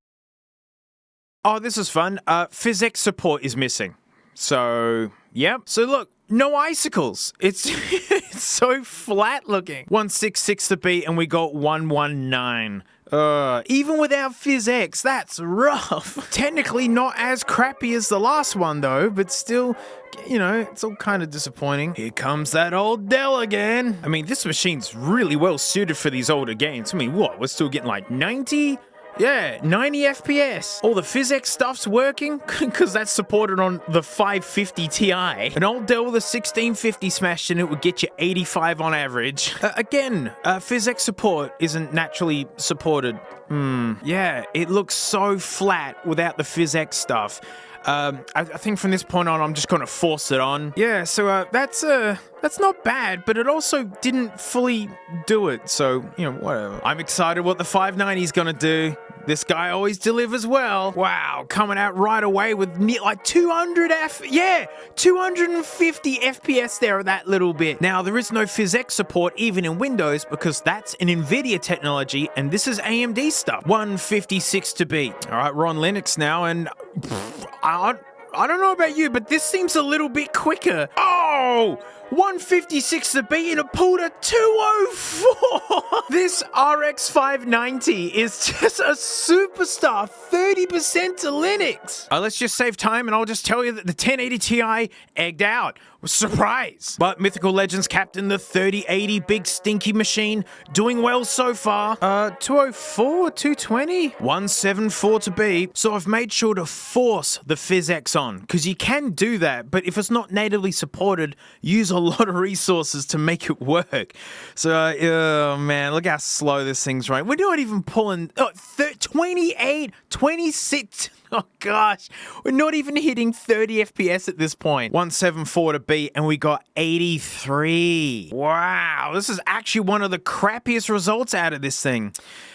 Oh, this is fun. PhysX support is missing. So, yep. So look. No icicles. It's it's so flat looking. 166 to beat, and we got 119. Even without PhysX, that's rough. Technically not as crappy as the last one though, but still, you know, it's all kind of disappointing. Here comes that old Dell again. I mean, this machine's really well suited for these older games. I mean, what? We're still getting like 90? Yeah, 90 FPS. All the PhysX stuff's working because that's supported on the 550 Ti. An old Dell with a 1650 smashed in it would get you 85 on average. Again, PhysX support isn't naturally supported. Yeah, it looks so flat without the PhysX stuff. I think from this point on, I'm just going to force it on. Yeah, so that's not bad, but it also didn't fully do it. So, you know, whatever. I'm excited what the 590 is going to do. This guy always delivers well. Wow, coming out right away with like 250 FPS there, that little bit. Now, there is no PhysX support even in Windows because that's an NVIDIA technology and this is AMD stuff. 156 to beat. All right, we're on Linux now and I don't know about you, but this seems a little bit quicker. Oh! 156 to beat and it pulled a 204. This RX 590 is just a superstar. 30% to Linux. Let's just save time and I'll just tell you that the 1080 Ti egged out. Surprise! But Mythical Legends captain the 3080 big stinky machine, doing well so far. 204, 220, 174 to beat. So I've made sure to force the PhysX on, because you can do that, but if it's not natively supported, use a lot of resources to make it work. So, oh man, look how slow this thing's running. We're not even pulling 28, 26. Oh gosh, we're not even hitting 30 FPS at this point. 174 to beat and we got 83. Wow, this is actually one of the crappiest results out of this thing.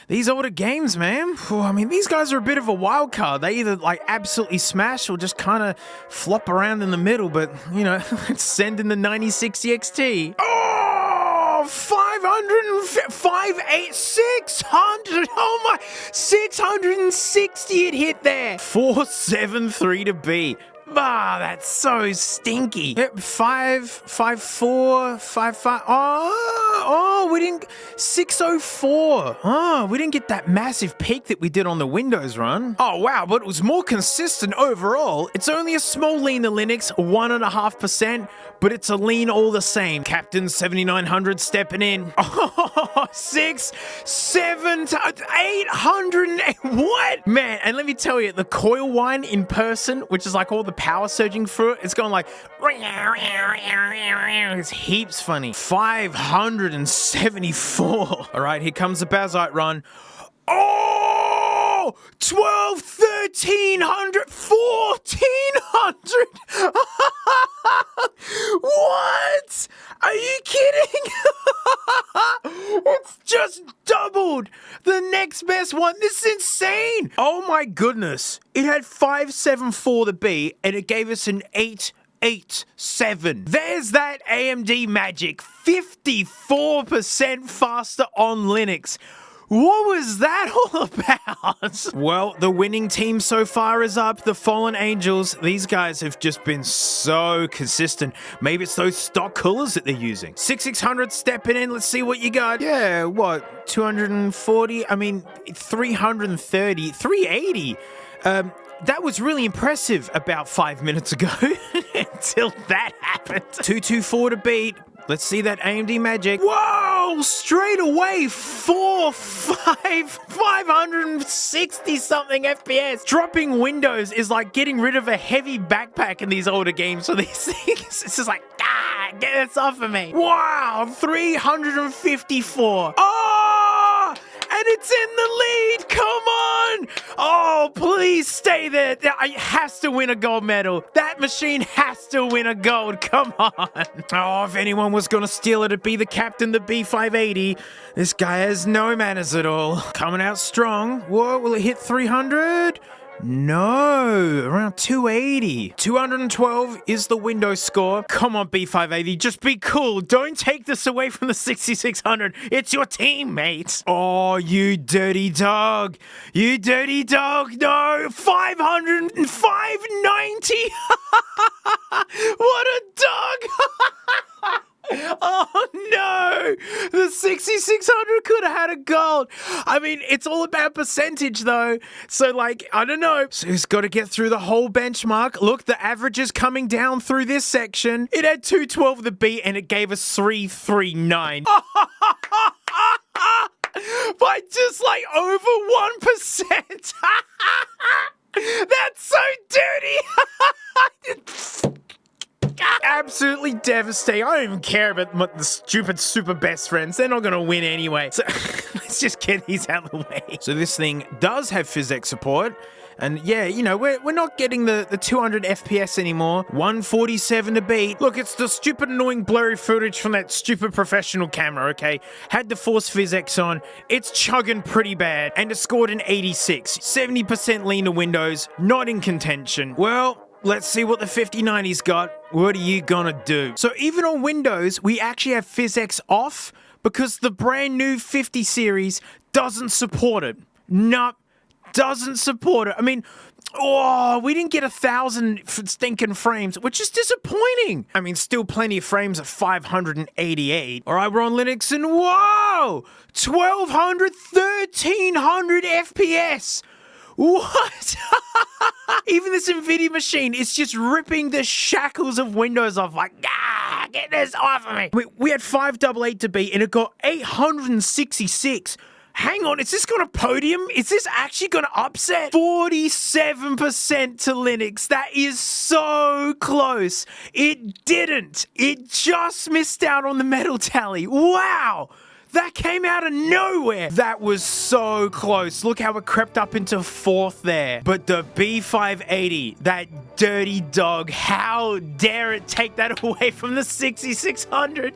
These older games, man, I mean, these guys are a bit of a wild card. They either like absolutely smash or just kind of flop around in the middle, but you know, let's send in the 9060 XT. Oh, 600, oh my, 660 it hit there. 473 to beat. Ah, that's so stinky. 554, 55. Oh, we didn't. 604. Oh, we didn't get that massive peak that we did on the Windows run. Oh, wow, but it was more consistent overall. It's only a small lean to Linux, 1.5%, but it's a lean all the same. Captain 7900 stepping in. Oh, 6, 7, 800. What? Man, and let me tell you, the coil whine in person, which is like all the power surging through it, it's going like, it's heaps funny. 574. All right, here comes the Bazzite run. Oh, 12, 1300, 1400. What? Are you kidding? It's just doubled the next best one. This is insane. Oh my goodness. It had 574 to beat and it gave us an 887. There's that AMD magic. 54% faster on Linux. What was that all about? Well, the winning team so far is up. The Fallen Angels. These guys have just been so consistent. Maybe it's those stock coolers that they're using. 6600 stepping in. Let's see what you got. Yeah, what? 240? I mean, 330. 380? That was really impressive about 5 minutes ago until that happened. 224 to beat. Let's see that AMD magic. Whoa! Straight away, 560 something FPS. Dropping Windows is like getting rid of a heavy backpack in these older games. So these things, it's just like, get this off of me. Wow, 354. Oh! And it's in the lead. Come on. Oh, please stay there. It has to win a gold medal. That machine has to win a gold. Come on. Oh, if anyone was going to steal it, it'd be the captain, the B580. This guy has no manners at all. Coming out strong. Whoa, will it hit 300? No, around 280. 212 is the Windows score. Come on, B580, just be cool. Don't take this away from the 6600. It's your teammates. Oh, you dirty dog. You dirty dog. No, 500 and 590. What a dog. Oh no! The 6600 could have had a gold. I mean, it's all about percentage though. So like, I don't know. So it's got to get through the whole benchmark. Look, the average is coming down through this section. It had 212 the beat and it gave us 339. By just like over 1%. That's so dirty. Absolutely devastating. I don't even care about the stupid super best friends. They're not going to win anyway. So let's just get these out of the way. So this thing does have PhysX support. And yeah, you know, we're not getting the 200 FPS anymore. 147 to beat. Look, it's the stupid, annoying, blurry footage from that stupid professional camera, okay? Had the Force PhysX on. It's chugging pretty bad. And it scored an 86. 70% lean to Windows. Not in contention. Well, let's see what the 5090's got. What are you gonna do? So even on Windows, we actually have PhysX off because the brand new 50 series doesn't support it. Nope. Doesn't support it. I mean, we didn't get 1,000 stinking frames, which is disappointing. I mean, still plenty of frames at 588. All right, we're on Linux and whoa, 1,200, 1,300 FPS. What? Even this NVIDIA machine is just ripping the shackles of Windows off. Like, get this off of me. We had 588 to beat and it got 866. Hang on, is this going to podium? Is this actually going to upset? 47% to Linux. That is so close. It didn't. It just missed out on the medal tally. Wow. That came out of nowhere. That was so close. Look how it crept up into fourth there. But the B580, that dirty dog, how dare it take that away from the 6600?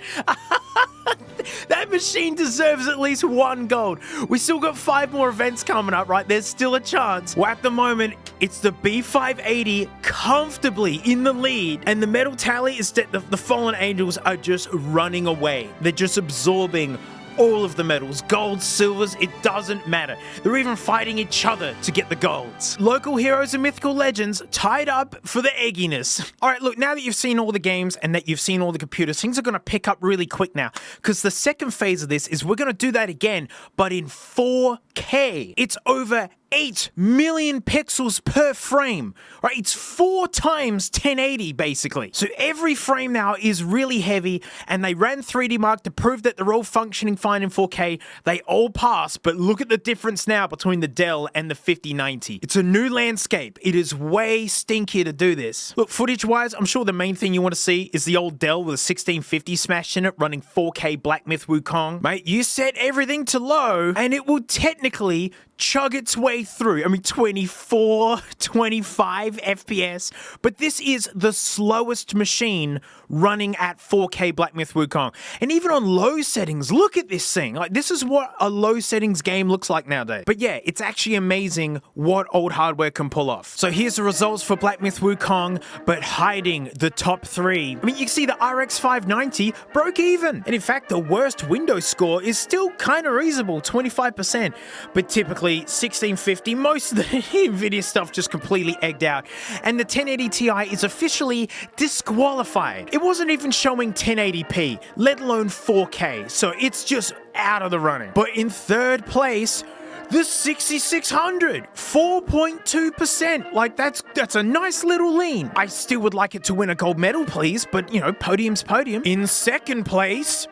That machine deserves at least 1 gold. We still got 5 more events coming up, right? There's still a chance. Well, at the moment, it's the B580 comfortably in the lead. And the medal tally is that the Fallen Angels are just running away. They're just absorbing all of the medals, golds, silvers, it doesn't matter. They're even fighting each other to get the golds. Local heroes and Mythical Legends tied up for the egginess. All right, look, now that you've seen all the games and that you've seen all the computers, things are going to pick up really quick now because the second phase of this is we're going to do that again, but in 4K. It's over 8 million pixels per frame, right? It's 4 times 1080 basically. So every frame now is really heavy and they ran 3D Mark to prove that they're all functioning fine in 4K. They all pass, but look at the difference now between the Dell and the 5090. It's a new landscape. It is way stinkier to do this. Look, footage-wise, I'm sure the main thing you want to see is the old Dell with a 1650 smashed in it running 4K Black Myth Wukong. Mate, you set everything to low and it will technically chug its way through. I mean, 24, 25 FPS, but this is the slowest machine running at 4K Black Myth Wukong. And even on low settings, look at this thing. Like, this is what a low settings game looks like nowadays. But yeah, it's actually amazing what old hardware can pull off. So here's the results for Black Myth Wukong, but hiding the top 3. I mean, you can see the RX 590 broke even. And in fact, the worst Windows score is still kind of reasonable, 25%. But typically, 1650, most of the NVIDIA stuff just completely egged out. And the 1080 Ti is officially disqualified. It wasn't even showing 1080p, let alone 4K, so it's just out of the running. But in third place, the 6600, 4.2%. Like, that's a nice little lean. I still would like it to win a gold medal, please, but, you know, podium's podium. In second place,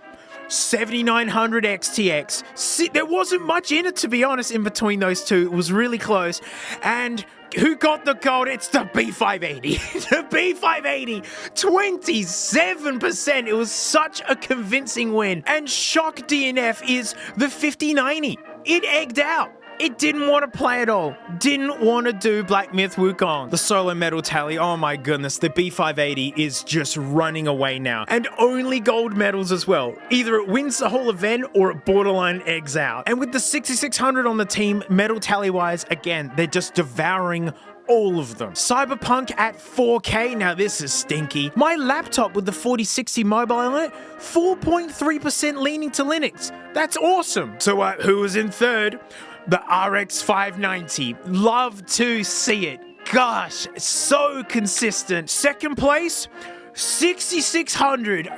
7900 XTX. There wasn't much in it, to be honest, in between those two. It was really close. And who got the gold? It's the B580. The B580, 27%. It was such a convincing win. And shock DNF is the 5090. It egged out. It didn't want to play at all. Didn't want to do Black Myth Wukong. The solo medal tally, oh my goodness, the B580 is just running away now. And only gold medals as well. Either it wins the whole event or it borderline eggs out. And with the 6600 on the team, medal tally-wise, again, they're just devouring all of them. Cyberpunk at 4K, now this is stinky. My laptop with the 4060 mobile on it, 4.3% leaning to Linux. That's awesome. So who was in third? The RX 590. Love to see it. Gosh, so consistent. Second place, 6600.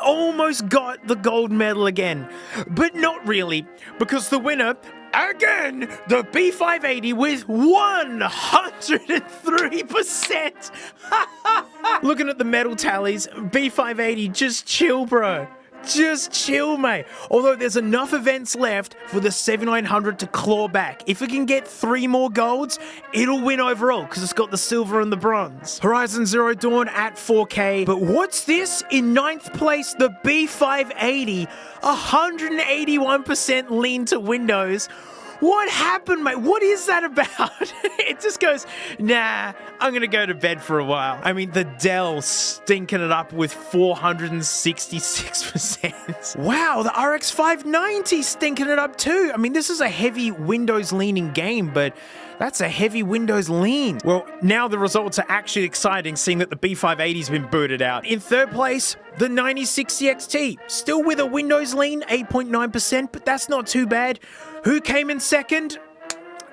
almost got the gold medal again. But not really, because the winner, again, the B580 with 103%. Looking at the medal tallies, B580, just chill, bro. Just chill, mate. Although there's enough events left for the 7900 to claw back. If it can get 3 more golds, it'll win overall because it's got the silver and the bronze. Horizon Zero Dawn at 4K. But what's this? In 9th place, the B580, 181% lean to Windows. What happened, mate? What is that about? It just goes, nah, I'm going to go to bed for a while. I mean, the Dell stinking it up with 466%. Wow, the RX 590 stinking it up too. I mean, this is a heavy Windows leaning game, but that's a heavy Windows lean. Well, now the results are actually exciting, seeing that the B580's been booted out. In 3rd place, the 9060 XT, still with a Windows lean, 8.9%, but that's not too bad. Who came in 2nd?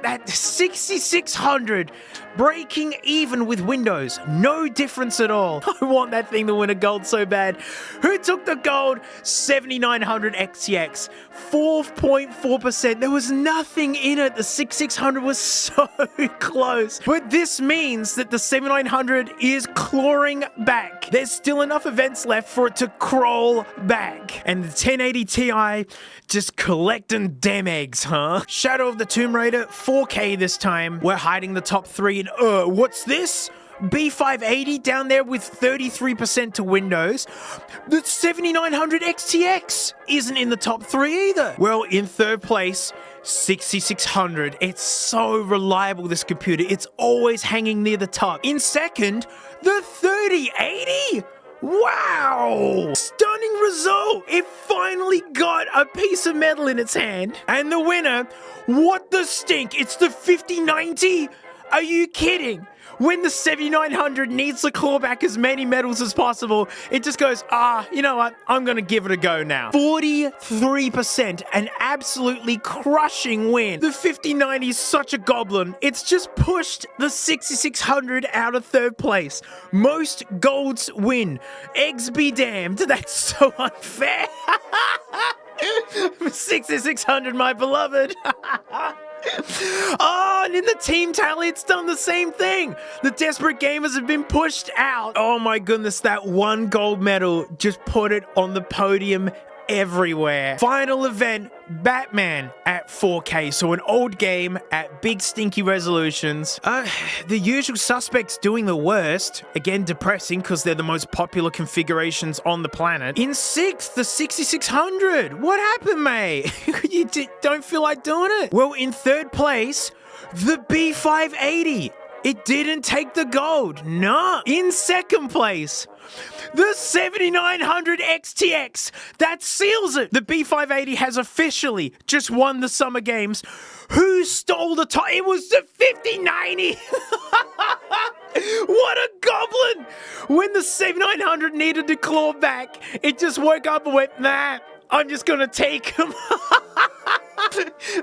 That 6600, breaking even with Windows. No difference at all. I want that thing to win a gold so bad. Who took the gold? 7900 XTX, 4.4%. There was nothing in it. The 6600 was so close. But this means that the 7900 is clawing back. There's still enough events left for it to crawl back. And the 1080 Ti just collecting damn eggs, huh? Shadow of the Tomb Raider, 4K this time. We're hiding the top 3 and what's this? B580 down there with 33% to Windows. The 7900 XTX isn't in the top 3 either. Well, in 3rd place, 6600. It's so reliable, this computer. It's always hanging near the top. In 2nd, the 3080. Wow! Stunning result! It finally got a piece of metal in its hand. And the winner, what the stink? It's the 5090? Are you kidding? When the 7900 needs to claw back as many medals as possible, it just goes, you know what? I'm going to give it a go now. 43%, an absolutely crushing win. The 5090 is such a goblin. It's just pushed the 6600 out of 3rd place. Most golds win. Eggs be damned. That's so unfair. 6600, my beloved. Oh, and in the team tally, it's done the same thing. The Desperate Gamers have been pushed out. Oh my goodness, that one gold medal just put it on the podium everywhere. Final event, Batman at 4K, so an old game at big stinky resolutions. The usual suspects doing the worst. Again, depressing because they're the most popular configurations on the planet. In 6th, the 6600. What happened, mate? You don't feel like doing it? Well, in 3rd place, the B580. It didn't take the gold. Nah. In 2nd place, the 7900 XTX. That seals it. The B580 has officially just won the Summer Games. Who stole the top? It was the 5090. What a goblin. When the 7900 needed to claw back, it just woke up and went, nah, I'm just gonna take him.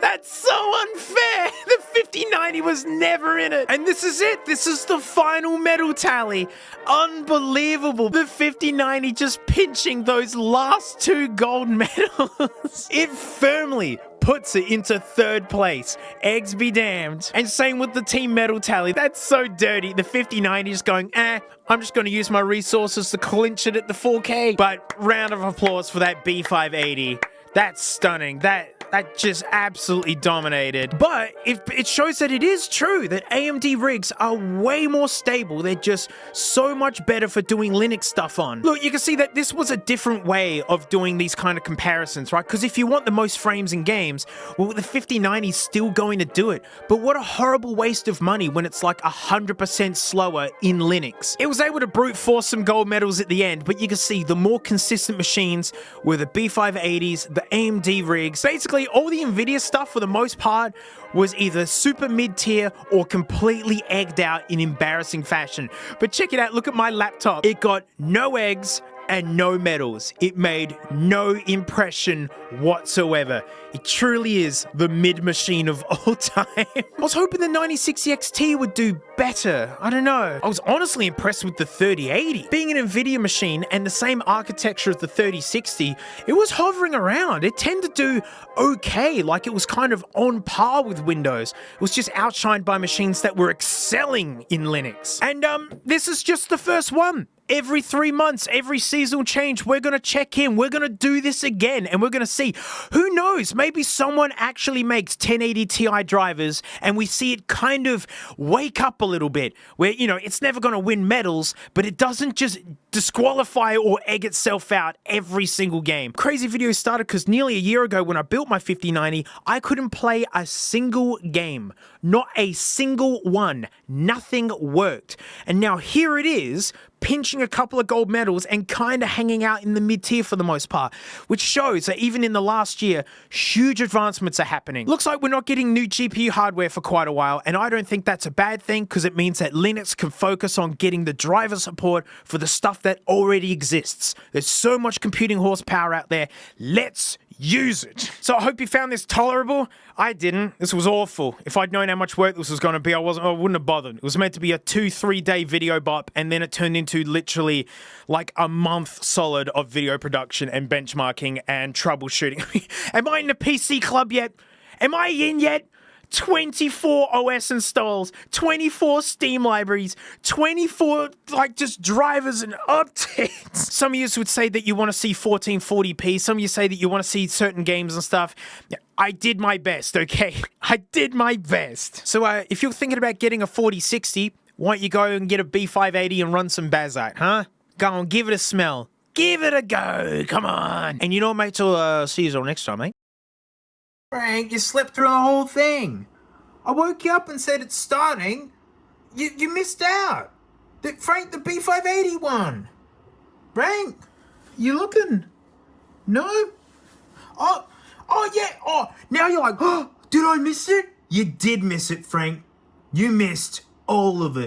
That's so unfair. The 5090 was never in it. And this is it. This is the final medal tally. Unbelievable. The 5090 just pinching those last 2 gold medals. It firmly puts it into 3rd place. Eggs be damned. And same with the team medal tally. That's so dirty. The 5090 is going, I'm just going to use my resources to clinch it at the 4K. But round of applause for that B580. That's stunning. That just absolutely dominated. But it shows that it is true that AMD rigs are way more stable. They're just so much better for doing Linux stuff on. Look, you can see that this was a different way of doing these kind of comparisons, right? Because if you want the most frames in games, well, the 5090 is still going to do it. But what a horrible waste of money when it's like 100% slower in Linux. It was able to brute force some gold medals at the end, but you can see the more consistent machines were the B580s, the AMD rigs. Basically, all the NVIDIA stuff, for the most part, was either super mid-tier or completely egged out in embarrassing fashion. But check it out, look at my laptop. It got no eggs and no medals. It made no impression whatsoever. It truly is the mid machine of all time. I was hoping the 9060 XT would do better. I don't know. I was honestly impressed with the 3080. Being an Nvidia machine and the same architecture as the 3060, it was hovering around. It tended to do okay, like it was kind of on par with Windows. It was just outshined by machines that were excelling in Linux. And this is just the first one. Every 3 months, every seasonal change, we're going to check in. We're going to do this again, and we're going to see. Who knows? Maybe someone actually makes 1080 Ti drivers, and we see it kind of wake up a little bit, where, you know, it's never going to win medals, but it doesn't just disqualify or egg itself out every single game. Crazy video started because nearly a year ago when I built my 5090, I couldn't play a single game. Not a single one. Nothing worked. And now here it is, pinching a couple of gold medals and kind of hanging out in the mid-tier for the most part, which shows that even in the last year, huge advancements are happening. Looks like we're not getting new GPU hardware for quite a while, and I don't think that's a bad thing because it means that Linux can focus on getting the driver support for the stuff that already exists. There's so much computing horsepower out there. Let's use it. So I hope you found this tolerable. I didn't. This was awful. If I'd known how much work this was going to be, I wouldn't have bothered. It was meant to be a 2-3 day video bop, and then it turned into literally like a month solid of video production and benchmarking and troubleshooting. Am I in the PC club yet? Am I in yet? 24 OS installs, 24 Steam libraries, 24 like just drivers and updates. Some of you would say that you want to see 1440p. Some of you say that you want to see certain games and stuff. I did my best, okay? I did my best. So if you're thinking about getting a 4060, why don't you go and get a B580 and run some Bazzite, huh? Go on, give it a smell. Give it a go, come on. And you know what, mate, till see you all next time, mate. Frank, you slept through the whole thing. I woke you up and said it's starting. You missed out. Frank, the B580 won. Frank, you looking? No? Oh, yeah. Oh, now you're like, oh, did I miss it? You did miss it, Frank. You missed all of it.